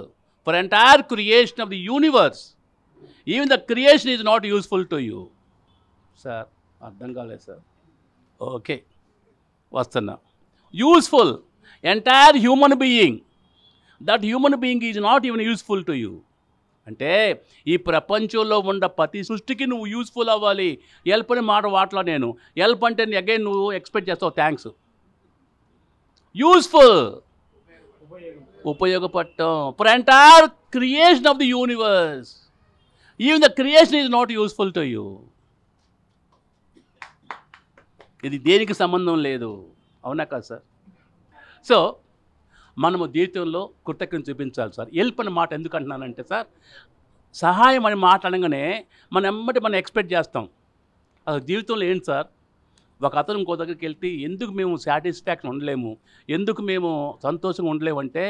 for entire creation of the universe. Even the creation is not useful to you. Sir, అర్థం కాలేదు సార్. ఓకే వస్తున్నా. Useful, entire human being. That human being is not even useful to you. అంటే ఈ ప్రపంచంలో ఉన్న ప్రతి సృష్టికి నువ్వు యూస్ఫుల్ అవ్వాలి. హెల్ప్ అని మాట వాట్లా నేను. హెల్ప్ అంటే అగైన్ నువ్వు ఎక్స్పెక్ట్ చేస్తావు థ్యాంక్స్. యూస్ఫుల్ ఉపయోగపడటం for entire creation of the universe. Even the creation is not useful to you. ఇది దేనికి సంబంధం లేదు, అవునా కాదు సార్? సో మనము జీవితంలో కృతజ్ఞత చూపించాలి సార్. హెల్ప్ అనే మాట ఎందుకు అంటున్నానంటే సార్, సహాయం అని మాట్లాడగానే మనం ఎక్స్పెక్ట్ చేస్తాం. అది జీవితంలో ఏంటి సార్? ఒక అతను ఇంకో దగ్గరికి వెళ్తే ఎందుకు మేము సాటిస్ఫాక్షన్ ఉండలేము, ఎందుకు మేము సంతోషంగా ఉండలేమంటే,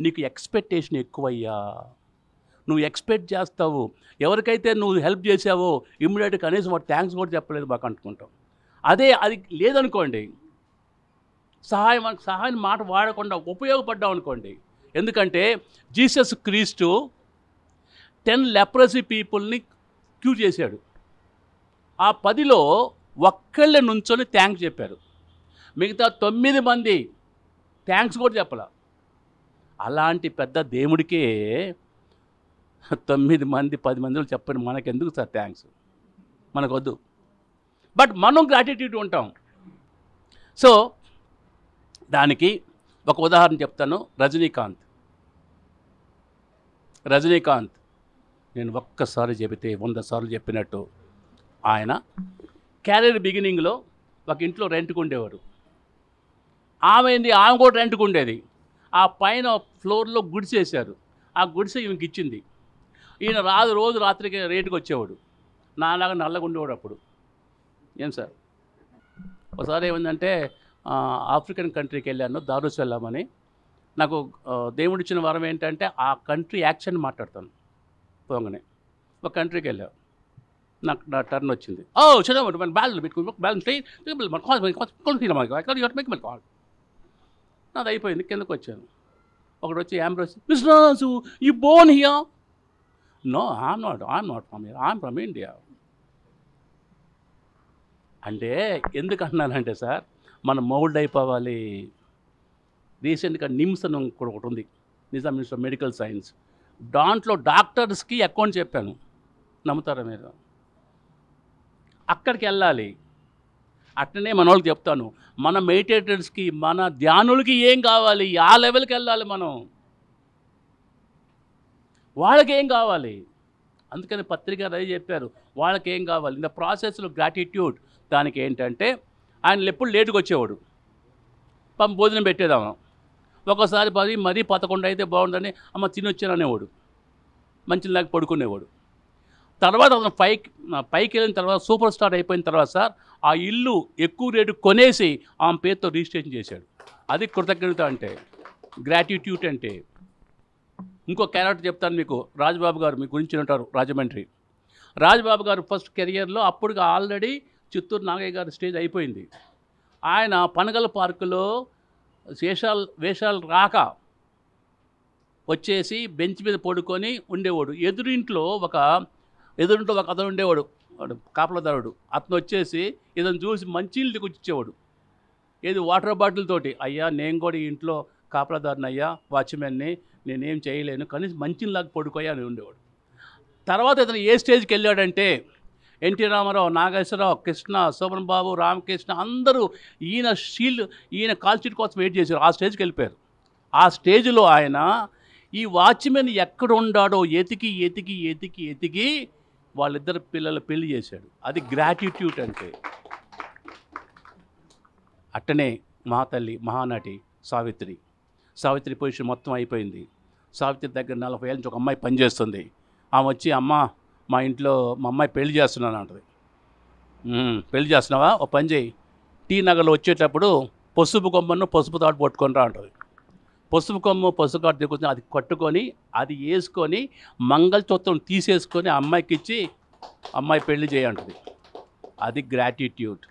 నీకు ఎక్స్పెక్టేషన్ ఎక్కువయ్యా. నువ్వు ఎక్స్పెక్ట్ చేస్తావు. ఎవరికైతే నువ్వు హెల్ప్ చేసావో ఇమ్మీడియట్గా కనీసం వాడు థ్యాంక్స్ కూడా చెప్పలేదు మాకు అనుకుంటాం. అది లేదనుకోండి, సహాయం మాట వాడకుండా ఉపయోగపడ్డాం అనుకోండి. ఎందుకంటే జీసస్ క్రీస్తు 10 leprosy పీపుల్ని క్యూర్ చేశాడు. ఆ 10లో ఒక్కళ్ళే నుంచొని థ్యాంక్స్ చెప్పారు, మిగతా 9 మంది థ్యాంక్స్ కూడా చెప్పాల. అలాంటి పెద్ద దేవుడికే 9 మంది 10 మందిలో చెప్పండి, మనకెందుకు సార్ థ్యాంక్స్? మనకొద్దు. బట్ మనం గ్రాటిట్యూడ్ ఉంటాం. సో దానికి ఒక ఉదాహరణ చెప్తాను. రజనీకాంత్ నేను ఒక్కసారి చెబితే 100 సార్లు చెప్పినట్టు, ఆయన క్యారియర్ బిగినింగ్లో ఒక ఇంట్లో రెంట్కు ఉండేవారు. ఆమె కూడా రెంట్కు ఉండేది. ఆ పైన ఫ్లోర్లో గుడిసేశారు. ఆ గుడిసె ఈమెకి ఇచ్చింది. ఈయన రోజు రాత్రికి రేటుకి వచ్చేవాడు. నాలాగా నల్లగా ఉండేవాడు అప్పుడు. ఏం సార్, ఒకసారి ఏమైందంటే ఆఫ్రికన్ కంట్రీకి వెళ్ళాను, దారుసలాం అని. నాకు దేవుడిచ్చిన వరం ఏంటంటే ఆ కంట్రీ యాక్షన్ మాట్లాడతాను. పోగానే ఒక కంట్రీకి వెళ్ళాను, నాకు నా టర్న్ వచ్చింది. నాది అయిపోయింది, కిందకు వచ్చాను. ఒకడు వచ్చి Ambrose, mister Raju you born here? No, I'm not from here, I'm from India. అంటే ఎందుకు అంటున్నానంటే సార్, మనం మౌల్డ్ అయిపోవాలి. రీసెంట్గా నిమ్స్ అని ఒకటి ఉంది, Nizam institute of medical science. దాంట్లో డాక్టర్స్కి అకౌంట్ చెప్పాను, నమ్ముతారా మీరు? అక్కడికి వెళ్ళాలి. అట్లనే మన వాళ్ళకి చెప్తాను, మన మెడిటేటర్స్కి, మన ధ్యానులకి ఏం కావాలి, ఆ లెవెల్కి వెళ్ళాలి మనం. వాళ్ళకి ఏం కావాలి? అందుకని పత్రిక అదే చెప్పారు, వాళ్ళకి ఏం కావాలి. ఇన్ ద ప్రాసెస్లో గ్రాటిట్యూడ్. దానికి ఏంటంటే ఆయన ఎప్పుడు లేటుగా వచ్చేవాడు, భోజనం పెట్టేదాము. ఒక్కోసారి మరీ 11 అయితే బాగుందని అమ్మ తినొచ్చాను అనేవాడు, మంచి లేక పడుకునేవాడు. తర్వాత అతను పైకి వెళ్ళిన తర్వాత సూపర్ స్టార్ అయిపోయిన తర్వాత సార్, ఆ ఇల్లు ఎక్కువ రేటు కొనేసి ఆమె పేరుతో రిజిస్ట్రేషన్ చేశాడు. అది కృతజ్ఞత అంటే, గ్రాటిట్యూడ్ అంటే. ఇంకో క్యారెక్టర్ చెప్తాను మీకు. రాజబాబు గారు మీ గురించి ఉంటారు, రాజమండ్రి. రాజబాబు గారు ఫస్ట్ కెరియర్లో అప్పుడు ఆల్రెడీ చిత్తూరు నాగయ్య గారి స్టేజ్ అయిపోయింది. ఆయన పనగల పార్కులో వేషాలు రాక వచ్చేసి బెంచ్ మీద పడుకొని ఉండేవాడు. ఎదురింట్లో ఒక అతను ఉండేవాడు, కాపలదారుడు. అతను వచ్చేసి ఇతను చూసి మంచినీళ్ళు తీసుకొచ్చేవాడు, ఏది వాటర్ బాటిల్ తోటి. అయ్యా నేను కూడా ఈ ఇంట్లో కాపలదారుని అయ్యా, వాచ్మెన్ని, నేనేం చేయలేను, కనీసం మంచినీళ్ళకి పడుకోయా అని ఉండేవాడు. తర్వాత ఇతను ఏ స్టేజ్కి వెళ్ళాడంటే, ఎన్టీ రామారావు, నాగేశ్వరరావు, కృష్ణ, శోభన్ బాబు, రామకృష్ణ అందరూ ఈయన కాల్ షీట్ కోసం వెయిట్ చేశారు. ఆ స్టేజ్కి వెళ్ళిపోయారు. ఆ స్టేజ్లో ఆయన ఈ వాచ్మెన్ ఎక్కడ ఉన్నాడో ఎతికి వాళ్ళిద్దరు పిల్లలు పెళ్లి చేశాడు. అది గ్రాటిట్యూడ్ అంటే. అట్టనే మా తల్లి మహానటి సావిత్రి పొజిషన్ మొత్తం అయిపోయింది. సావిత్రి దగ్గర 40 ఏళ్ళ నుంచి ఒక అమ్మాయి పనిచేస్తుంది. ఆమె వచ్చి, అమ్మ మా ఇంట్లో మా అమ్మాయి పెళ్లి చేస్తున్నాను అంటది. పెళ్లి చేస్తున్నావా, ఓ పని చేయి, టీ నగర్లో వచ్చేటప్పుడు పసుపు కొమ్మను పసుపు తాడు పట్టుకొని రా అంటది. పసుపు కొమ్ము పసుపు తాడు దిగుతుంది, అది కట్టుకొని అది వేసుకొని మంగళసూత్రం తీసేసుకొని అమ్మాయికి ఇచ్చి అమ్మాయి పెళ్లి చేయంటది. అది గ్రాటిట్యూడ్.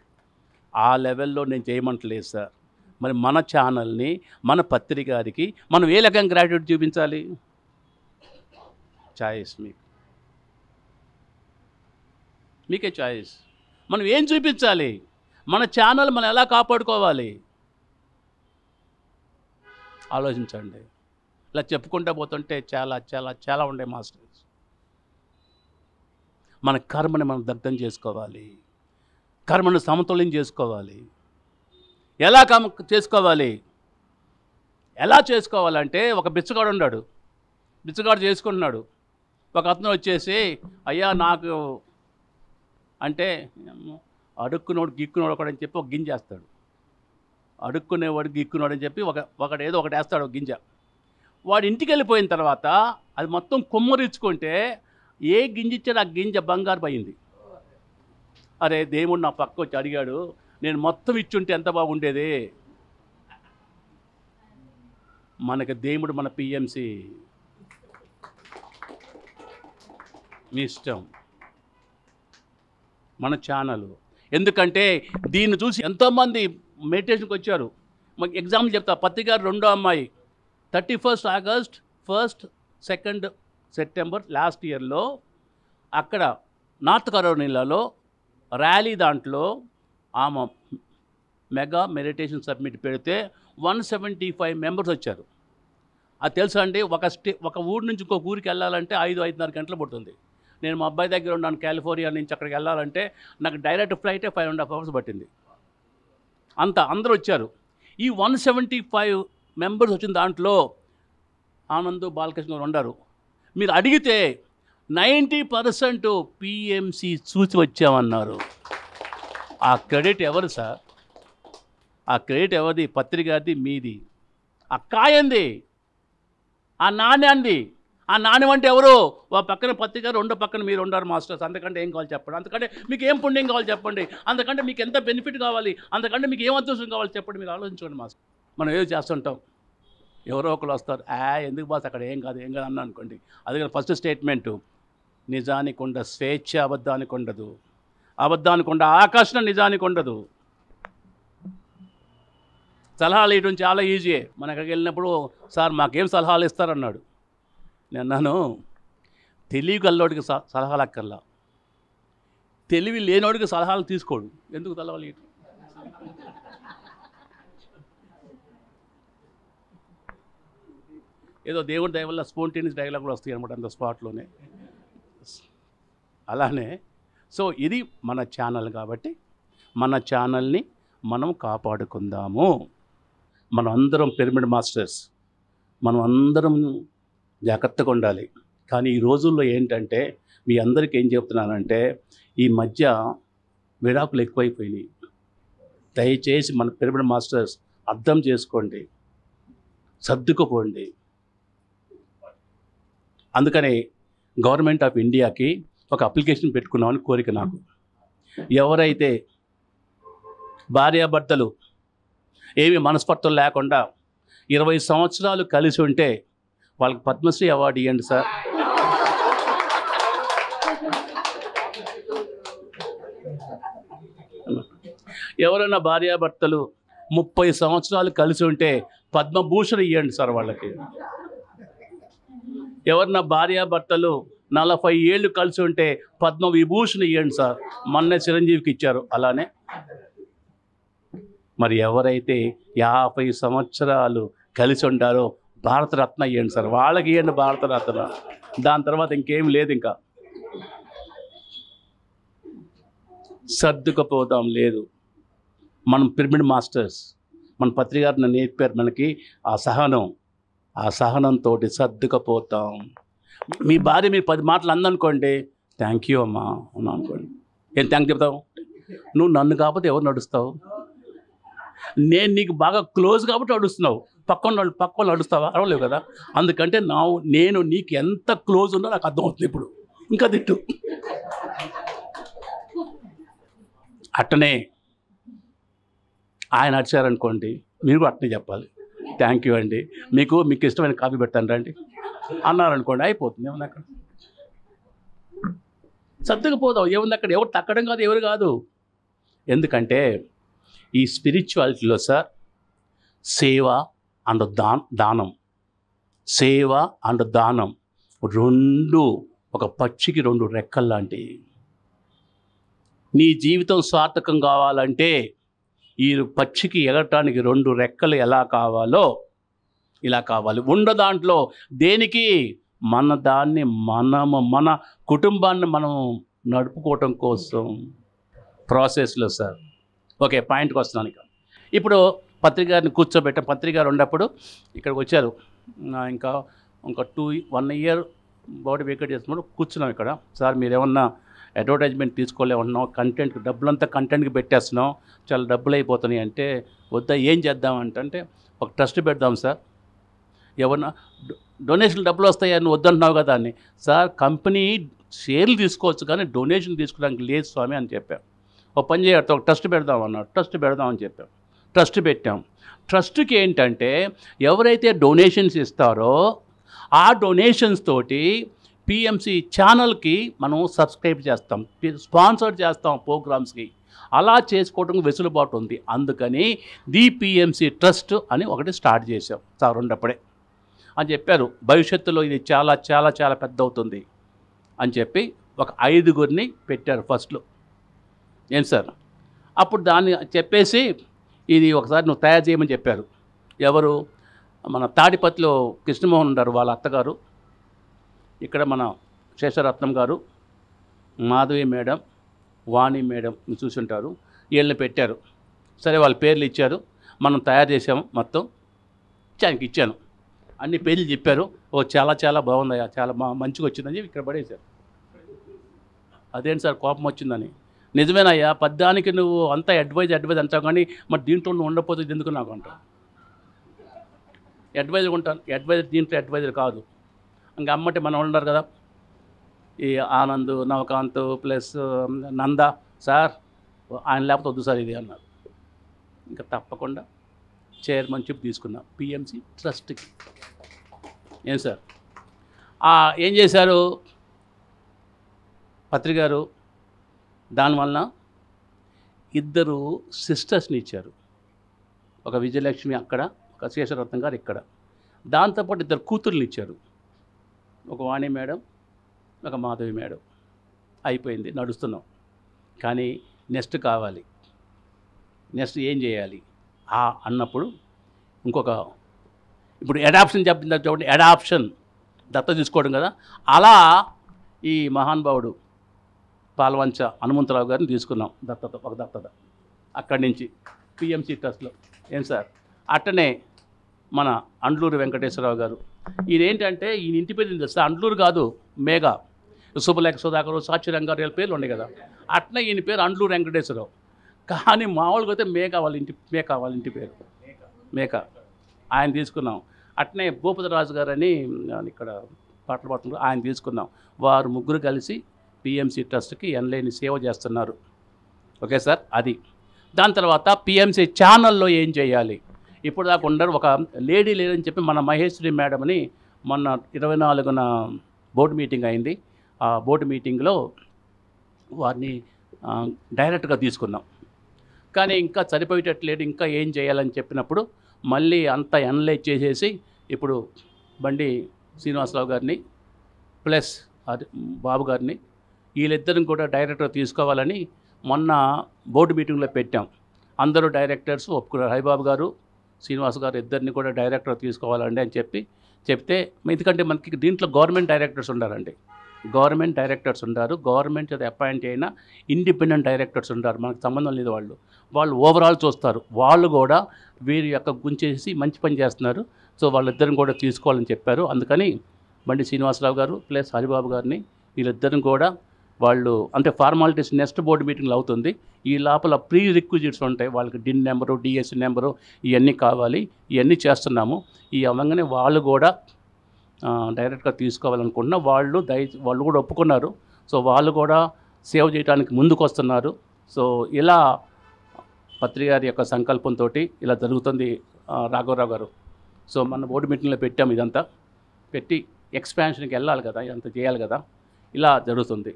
ఆ లెవెల్లో నేను చేయమంటలేదు సార్. మరి మన ఛానల్ని, మన పత్రికారికి మనం ఏ రకంగా గ్రాటిట్యూడ్ చూపించాలి? చాయిస్ మీకే చాయిస్. మనం ఏం చూపించాలి? మన ఛానల్ మనం ఎలా కాపాడుకోవాలి? ఆలోచించండి. ఇలా చెప్పుకుంటూ పోతుంటే చాలా చాలా చాలా ఉండే మాస్టర్స్. మన కర్మని మనం దగ్ధం చేసుకోవాలి, కర్మను సమతుల్యం చేసుకోవాలి. ఎలా చేసుకోవాలి? ఎలా చేసుకోవాలంటే, ఒక బిచ్చగాడు ఉన్నాడు, బిచ్చగాడు చేసుకుంటున్నాడు. ఒక అతను వచ్చేసి, అయ్యా నాకు అంటే అడుక్కునోడు గిక్కునోడు ఒకడని చెప్పి ఒక గింజ వేస్తాడు. అడుక్కునేవాడు గిక్కునోడు అని చెప్పి ఒకడు ఏదో ఒకటి వేస్తాడు, ఒక గింజ. వాడు ఇంటికి వెళ్ళిపోయిన తర్వాత అది మొత్తం కుమ్మరించుకుంటే ఏ గింజ ఇచ్చాడు ఆ గింజ బంగారు పోయింది. అరే దేవుడు నా పక్క వచ్చి అడిగాడు, నేను మొత్తం ఇచ్చుంటే ఎంత బాగుండేది. మనకి దేవుడు మన పిఎంసి, మీ ఇష్టం, మన ఛానల్. ఎందుకంటే దీన్ని చూసి ఎంతోమంది మెడిటేషన్కి వచ్చారు. మాకు ఎగ్జాంపుల్ చెప్తా. పత్రిక 2వ అమ్మాయి 31 ఆగస్ట్ 1, 2 సెప్టెంబర్ లాస్ట్ ఇయర్లో అక్కడ నార్త్ కరోలినాలో ర్యాలీ దాంట్లో ఆమె మెగా మెడిటేషన్ సబ్మిట్ పెడితే 175 మెంబర్స్ వచ్చారు. అది తెలుసా అండి? ఒక ఊరు నుంచి ఇంకొక ఊరికి వెళ్ళాలంటే 5-5:30 గంటలు పడుతుంది. నేను మా అబ్బాయి దగ్గర ఉన్నాను, కాలిఫోర్నియా నుంచి అక్కడికి వెళ్ళాలంటే నాకు డైరెక్ట్ ఫ్లైటే 5.5 hours పట్టింది. అందరూ వచ్చారు. ఈ 175 మెంబర్స్ వచ్చిన దాంట్లో ఆనంద్, బాలకృష్ణ గారు ఉన్నారు. మీరు అడిగితే 90% పిఎంసి చూసి వచ్చామన్నారు. ఆ క్రెడిట్ ఎవరు సార్? ఆ క్రెడిట్ ఎవరిది? పత్రికది, మీది. ఆ కాయంది, ఆ నాణ్యాంది. ఆ నాణ్యం అంటే ఎవరు? ఒక పక్కన పత్రిక, రెండో పక్కన మీరు ఉండారు మాస్టర్స్. అంతకంటే ఏం కావాలి చెప్పండి? అంతకంటే మీకు ఏం పుణ్యం కావాలి చెప్పండి? అంతకంటే మీకు ఎంత బెనిఫిట్ కావాలి? అంతకంటే మీకు ఏం అదృష్టం కావాలి చెప్పండి? మీరు ఆలోచించుకోండి మాస్టర్. మనం ఏదో చేస్తుంటాం, ఎవరో ఒకరు వస్తారు, ఎందుకు బాస్ అక్కడ ఏం కాదు అన్నా అనుకోండి. అది ఫస్ట్ స్టేట్మెంటు. నిజానికి ఉండ స్వేచ్ఛ, అబద్ధానికి ఉండదు. అబద్ధానికి ఉండ ఆకర్షణ, నిజానికి ఉండదు. సలహాలు ఇవ్వడం చాలా ఈజీయే. మన అక్కడికి వెళ్ళినప్పుడు, సార్ మాకేం సలహాలు ఇస్తారన్నాడు. నేను అన్నాను, తెలియగల్లోడికి సలహాలు అక్కర్లా, తెలివి లేనోడికి సలహాలు తీసుకోడు. ఎందుకు తలవాలి? ఏదో దేవుడి దయ వల్ల స్పాంటేనియస్ డైలాగ్ కూడా వస్తాయి అనమాట అంత స్పాట్లోనే. అలానే సో ఇది మన ఛానల్ కాబట్టి మన ఛానల్ని మనం కాపాడుకుందాము. మనం అందరం పిరమిడ్ మాస్టర్స్, మనం అందరం జాగ్రత్తగా ఉండాలి. కానీ ఈ రోజుల్లో ఏంటంటే మీ అందరికీ ఏం చెప్తున్నానంటే ఈ మధ్య విడాకులు ఎక్కువైపోయినాయి. దయచేసి మన పిరమిడ్ మాస్టర్స్ అర్థం చేసుకోండి, సర్దుకుపోండి. అందుకని గవర్నమెంట్ ఆఫ్ ఇండియాకి ఒక అప్లికేషన్ పెట్టుకున్నామని కోరిక నాకు. ఎవరైతే భార్యాభర్తలు ఏమి మనస్పర్ధలు లేకుండా 20 సంవత్సరాలు కలిసి ఉంటే వాళ్ళకి పద్మశ్రీ అవార్డు ఇవ్వండి సార్. ఎవరైనా భార్యాభర్తలు 30 సంవత్సరాలు కలిసి ఉంటే పద్మభూషణ్ ఇవ్వండి సార్ వాళ్ళకి. ఎవరన్నా భార్యాభర్తలు 40 ఏళ్ళు కలిసి ఉంటే పద్మవిభూషణ్ ఇవ్వండి సార్. మొన్నే చిరంజీవికి ఇచ్చారు. అలానే మరి ఎవరైతే 50 సంవత్సరాలు కలిసి ఉంటారో భారతరత్న ఇవ్వండి సార్. వాళ్ళకి ఇవ్వండి భారతరత్న. దాని తర్వాత ఇంకేం లేదు. ఇంకా సర్దుకుపోదాం. లేదు, మనం పిరమిడ్ మాస్టర్స్, మన పత్రికారిని నేర్పారు మనకి ఆ సహనంతో సర్దుకుపోతాం. మీ భార్య మీరు 10 మాటలు అందనుకోండి, థ్యాంక్ యూ అమ్మా అన్నా అనుకోండి. ఏం థ్యాంక్ చెప్తావు? నువ్వు నన్ను కాకపోతే ఎవరు నడుస్తావు? నేను నీకు బాగా క్లోజ్ కాబట్టి నడుస్తున్నావు. పక్క నడుస్తావా? అరవలేవు కదా. అందుకంటే నేను నీకు ఎంత క్లోజ్ ఉన్నా నాకు అర్థమవుతుంది. ఇప్పుడు ఇంకా తిట్టు. అట్టనే ఆయన అడిచారనుకోండి, మీరు కూడా అట్టనే చెప్పాలి. థ్యాంక్ యూ అండి, మీకు ఇష్టమైన కాఫీ పెడతాను రండి అన్నారనుకోండి, అయిపోతుంది. ఏమన్నా అక్కడ సర్దుకుపోదాం. ఏముంది అక్కడ? ఎవరు తక్కడం కాదు, ఎవరు కాదు. ఎందుకంటే ఈ స్పిరిచువాలిటీలో సార్ సేవ అండ్ దానం రెండు ఒక పక్షికి 2 రెక్కలు లాంటివి. నీ జీవితం సార్థకం కావాలంటే ఈ పక్షికి ఎగరటానికి 2 రెక్కలు ఎలా కావాలో ఇలా కావాలి. దాంట్లో దేనికి? మన దాన్ని మన కుటుంబాన్ని మనం నడుపుకోవటం కోసం ప్రాసెస్లో సార్. ఓకే, పాయింట్కి వస్తున్నాను. ఇప్పుడు పత్రికారిని కూర్చోబెట్టాం. పత్రికారు ఉన్నప్పుడు ఇక్కడికి వచ్చారు. ఇంకా 1 ఇయర్ బాడీ వేకేట్ చేస్తున్నప్పుడు కూర్చున్నాం ఇక్కడ. సార్ మీరేమన్నా అడ్వర్టైజ్మెంట్ తీసుకోలేమన్నాం, కంటెంట్ డబ్బులంతా కంటెంట్కి పెట్టేస్తున్నాం, చాలా డబ్బులు అయిపోతున్నాయి అంటే, వద్దా ఏం చేద్దామంటే ఒక ట్రస్ట్ పెడదాం సార్. ఎవరన్నా డొనేషన్ డబ్బులు వస్తాయని వద్దంటున్నావు కదా అని. సార్ కంపెనీ షేర్లు తీసుకోవచ్చు కానీ డొనేషన్ తీసుకోవడానికి లేదు స్వామి అని చెప్పాం. ఒక పని చేయడం, ఒక ట్రస్ట్ పెడదాం అన్నాడు. ట్రస్ట్ పెడదామని చెప్పాం. ట్రస్ట్ పెట్టాం. ట్రస్ట్కి ఏంటంటే ఎవరైతే డొనేషన్స్ ఇస్తారో ఆ డొనేషన్స్ తోటి పిఎంసి ఛానల్కి మనం సబ్స్క్రైబ్ చేస్తాం, స్పాన్సర్ చేస్తాం ప్రోగ్రామ్స్కి. అలా చేసుకోవడం వెసులుబాటు ఉంది. అందుకని ది పిఎంసి ట్రస్ట్ అని ఒకటి స్టార్ట్ చేసాం సార్ ఉన్నప్పుడే అని చెప్పారు. భవిష్యత్తులో ఇది చాలా చాలా చాలా పెద్ద అవుతుంది అని చెప్పి ఒక 5గురిని పెట్టారు ఫస్ట్లో. ఏం సార్? అప్పుడు దాన్ని చెప్పేసి ఇది ఒకసారి నువ్వు తయారు చేయమని చెప్పారు. ఎవరు? మన తాడిపత్రిలో కృష్ణమోహన్ ఉంటారు, వాళ్ళ అత్తగారు. ఇక్కడ మన శేషరత్నం గారు, మాధవి మేడం, వాణి మేడం చూసుంటారు. వీళ్ళని పెట్టారు. సరే, వాళ్ళ పేర్లు ఇచ్చారు, మనం తయారు చేసాము. మొత్తం ఆయనకి ఇచ్చాను. అన్ని పేర్లు చెప్పారు. ఓ చాలా చాలా బాగుందయ్యా, చాలా మంచిగా వచ్చిందని చెప్పి ఇక్కడ పడేశారు. అదేంటి సార్ కోపం వచ్చిందని? నిజమేనయ్యా, పద్దానికి నువ్వు అంతా అడ్వైజ్ అంటావు కానీ మరి దీంట్లో నువ్వు ఉండకపోతే ఇది ఎందుకు నాకు అంటావు? అడ్వైజర్ ఉంటాను, దీంట్లో అడ్వైజర్ కాదు. ఇంకా అమ్మటి మనం ఉన్నారు కదా, ఈ ఆనంద్, నవకాంత్ ప్లస్ నంద సార్, ఆయన లేకపోతే వద్దు సార్ ఇది అన్నారు. ఇంకా తప్పకుండా చైర్మన్షిప్ తీసుకున్నాం పిఎంసి ట్రస్ట్కి. ఏం సార్ ఏం చేశారు పత్రికారు? దానివల్ల 2 సిస్టర్స్ని ఇచ్చారు. ఒక విజయలక్ష్మి అక్కడ, ఒక శేషరత్నం గారు ఇక్కడ. దాంతోపాటు 2 కూతుర్లు ఇచ్చారు. ఒక వాణి మేడం, ఒక మాధవి మేడం. అయిపోయింది, నడుస్తున్నాం. కానీ నెక్స్ట్ కావాలి, నెక్స్ట్ ఏం చేయాలి అన్నప్పుడు ఇంకొక ఇప్పుడు అడాప్షన్ చెప్పింది చూడండి, అడాప్షన్ దత్త తీసుకోవడం కదా, అలా ఈ మహానుభావుడు పాల్వంచ హనుమంతరావు గారిని తీసుకున్నాం దత్తత అక్కడి నుంచి పిఎంసి ట్రస్ట్లో. ఏం సార్, అట్టనే మన అండ్లూరు వెంకటేశ్వరరావు గారు, ఈయనేంటంటే ఈయన ఇంటి పేరు తెలుస్తా, అండ్లూరు కాదు మేఘా, శుభలేఖ సుధాకర్, సాక్షి రంగారు వీళ్ళ పేర్లు ఉన్నాయి కదా, అట్నే ఈయన పేరు అండ్లూరు వెంకటేశ్వరరావు. కానీ మామూలుగా అయితే మేఘా వాళ్ళ ఇంటి పేరు మేఘా, ఆయన తీసుకున్నాం. అట్నే భూపతిరాజు గారు అని ఇక్కడ పాటలు పాడుతున్నారు, ఆయన తీసుకున్నాం. వారు ముగ్గురు కలిసి పిఎంసి ట్రస్ట్కి ఎనలేని సేవ చేస్తున్నారు. ఓకే సార్, అది. దాని తర్వాత పిఎంసి ఛానల్లో ఏం చేయాలి, ఇప్పుడు దాకా ఉండరు. ఒక లేడీ లేదని చెప్పి మన మహేశ్వరి మేడం అని మొన్న 24న బోర్డు మీటింగ్ అయింది. ఆ బోర్డు మీటింగ్లో వారిని డైరెక్ట్గా తీసుకున్నాం. కానీ ఇంకా సరిపోయేటట్లేదు, ఇంకా ఏం చేయాలని చెప్పినప్పుడు మళ్ళీ అంతా ఎనలైజ్ చేసేసి ఇప్పుడు బండి శ్రీనివాసరావు గారిని ప్లస్ బాబు గారిని వీళ్ళిద్దరిని కూడా డైరెక్టర్ తీసుకోవాలని మొన్న బోర్డు మీటింగ్లో పెట్టాం. అందరూ డైరెక్టర్స్ ఒప్పుకున్నారు. హరిబాబు గారు, శ్రీనివాస్ గారు ఇద్దరిని కూడా డైరెక్టర్ తీసుకోవాలండి అని చెప్తే, ఎందుకంటే మనకి దీంట్లో గవర్నమెంట్ డైరెక్టర్స్ ఉండాలండి, గవర్నమెంట్ డైరెక్టర్స్ ఉంటారు, గవర్నమెంట్ చేత అపాయింట్ అయిన ఇండిపెండెంట్ డైరెక్టర్స్ ఉంటారు, మనకు సంబంధం లేదు. వాళ్ళు ఓవరాల్ చూస్తారు. వాళ్ళు కూడా వీరి యొక్క గుంచేసి మంచి పని చేస్తున్నారు, సో వాళ్ళిద్దరిని కూడా తీసుకోవాలని చెప్పారు. అందుకని బండి శ్రీనివాసరావు గారు ప్లస్ హరిబాబు గారిని వీళ్ళిద్దరిని కూడా వాళ్ళు అంటే ఫార్మాలిటీస్ నెక్స్ట్ బోర్డు మీటింగ్లో అవుతుంది. ఈ లోపల ప్రీ రిక్విజిట్స్ ఉంటాయి, వాళ్ళకి డిన్ నెంబరు, డిఎస్సి నెంబరు ఇవన్నీ కావాలి, ఇవన్నీ చేస్తున్నాము. ఈ అవ్వగానే వాళ్ళు కూడా డైరెక్ట్గా తీసుకోవాలనుకుంటున్నా, వాళ్ళు కూడా ఒప్పుకున్నారు. సో వాళ్ళు కూడా సేవ్ చేయడానికి ముందుకు వస్తున్నారు. సో ఇలా పత్రి గారి యొక్క సంకల్పంతో ఇలా జరుగుతుంది రాఘవరావు గారు. సో మన బోర్డు మీటింగ్లో పెట్టాం, ఇదంతా పెట్టి ఎక్స్పాన్షన్కి వెళ్ళాలి కదా, ఇదంతా చేయాలి కదా, ఇలా జరుగుతుంది.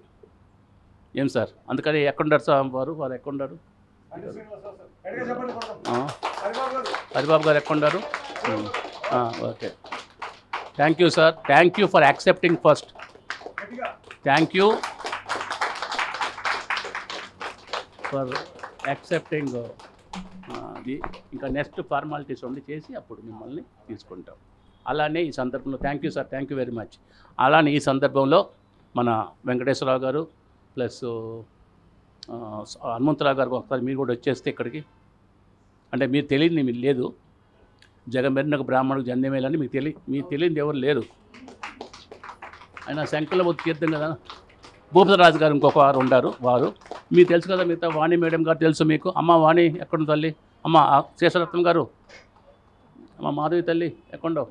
ఏం సార్, అందుకని ఎక్కడున్నారు సార్ వారు ఎక్కడున్నారు, హరిబాబు గారు ఎక్కడున్నారు? Okay, thank you sir, thank you for accepting first, thank you for accepting అది. ఇంకా నెక్స్ట్ ఫార్మాలిటీస్ ఉండి చేసి అప్పుడు మిమ్మల్ని తీసుకుంటాం. అలానే ఈ సందర్భంలో thank you sir, thank you very much. అలానే ఈ సందర్భంలో మన వెంకటేశ్వరరావు గారు ప్లస్ హనుమంతరావు గారు ఒకసారి మీరు కూడా వచ్చేస్తే ఇక్కడికి, అంటే మీరు తెలియదు, మీరు లేదు, జగమెరినకు బ్రాహ్మణుడికి జన్మేలని మీకు తెలియదు ఎవరు లేరు. ఆయన శంకల తీర్థం కదా. భూపతిరాజు గారు ఇంకొక వారు ఉండారు, వారు మీకు తెలుసు కదా, మిగతా వాణి మేడం గారు తెలుసు మీకు. అమ్మ వాణి ఎక్కడుంది తల్లి, అమ్మ శేషరత్నం గారు, అమ్మ మాధవి తల్లి ఎక్కడో,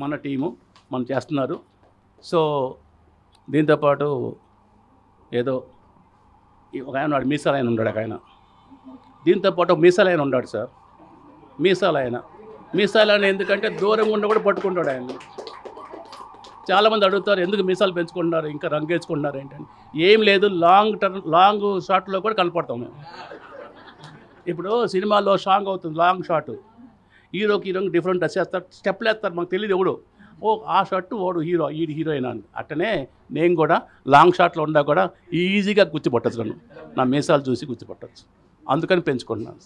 మన టీము మనం చేస్తున్నారు. సో దీంతోపాటు ఏదో ఒక ఆయన ఉన్నాడు, మీసాలు ఆయన ఉన్నాడు, ఒక ఆయన దీంతోపాటు మీసాలు ఆయన ఉన్నాడు సార్, మీసాలు ఆయన ఎందుకంటే దూరంగా ఉన్న కూడా పట్టుకుంటాడు ఆయన. చాలామంది అడుగుతారు ఎందుకు మీసాలు పెంచుకుంటున్నారు, ఇంకా రంగు వేసుకుంటున్నారు ఏంటంటే, ఏం లేదు, లాంగ్ షాట్లో కూడా కనపడతాం మేము. ఇప్పుడు సినిమాలో సాంగ్ అవుతుంది లాంగ్ షాట్, హీరోకి డిఫరెంట్ డ్రెస్ వేస్తారు, స్టెప్లు వేస్తారు, మాకు తెలియదు ఎవడు, ఓ ఆ షర్టు ఓడు హీరోయిన్ అని. అట్టనే నేను కూడా లాంగ్ షాట్లో ఉన్నా కూడా ఈజీగా గుర్తుపట్టచ్చు, నా మీసాలు చూసి గుర్తుపట్టచ్చు, అందుకని పెంచుకుంటున్నాను.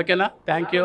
ఓకేనా, థ్యాంక్ యూ.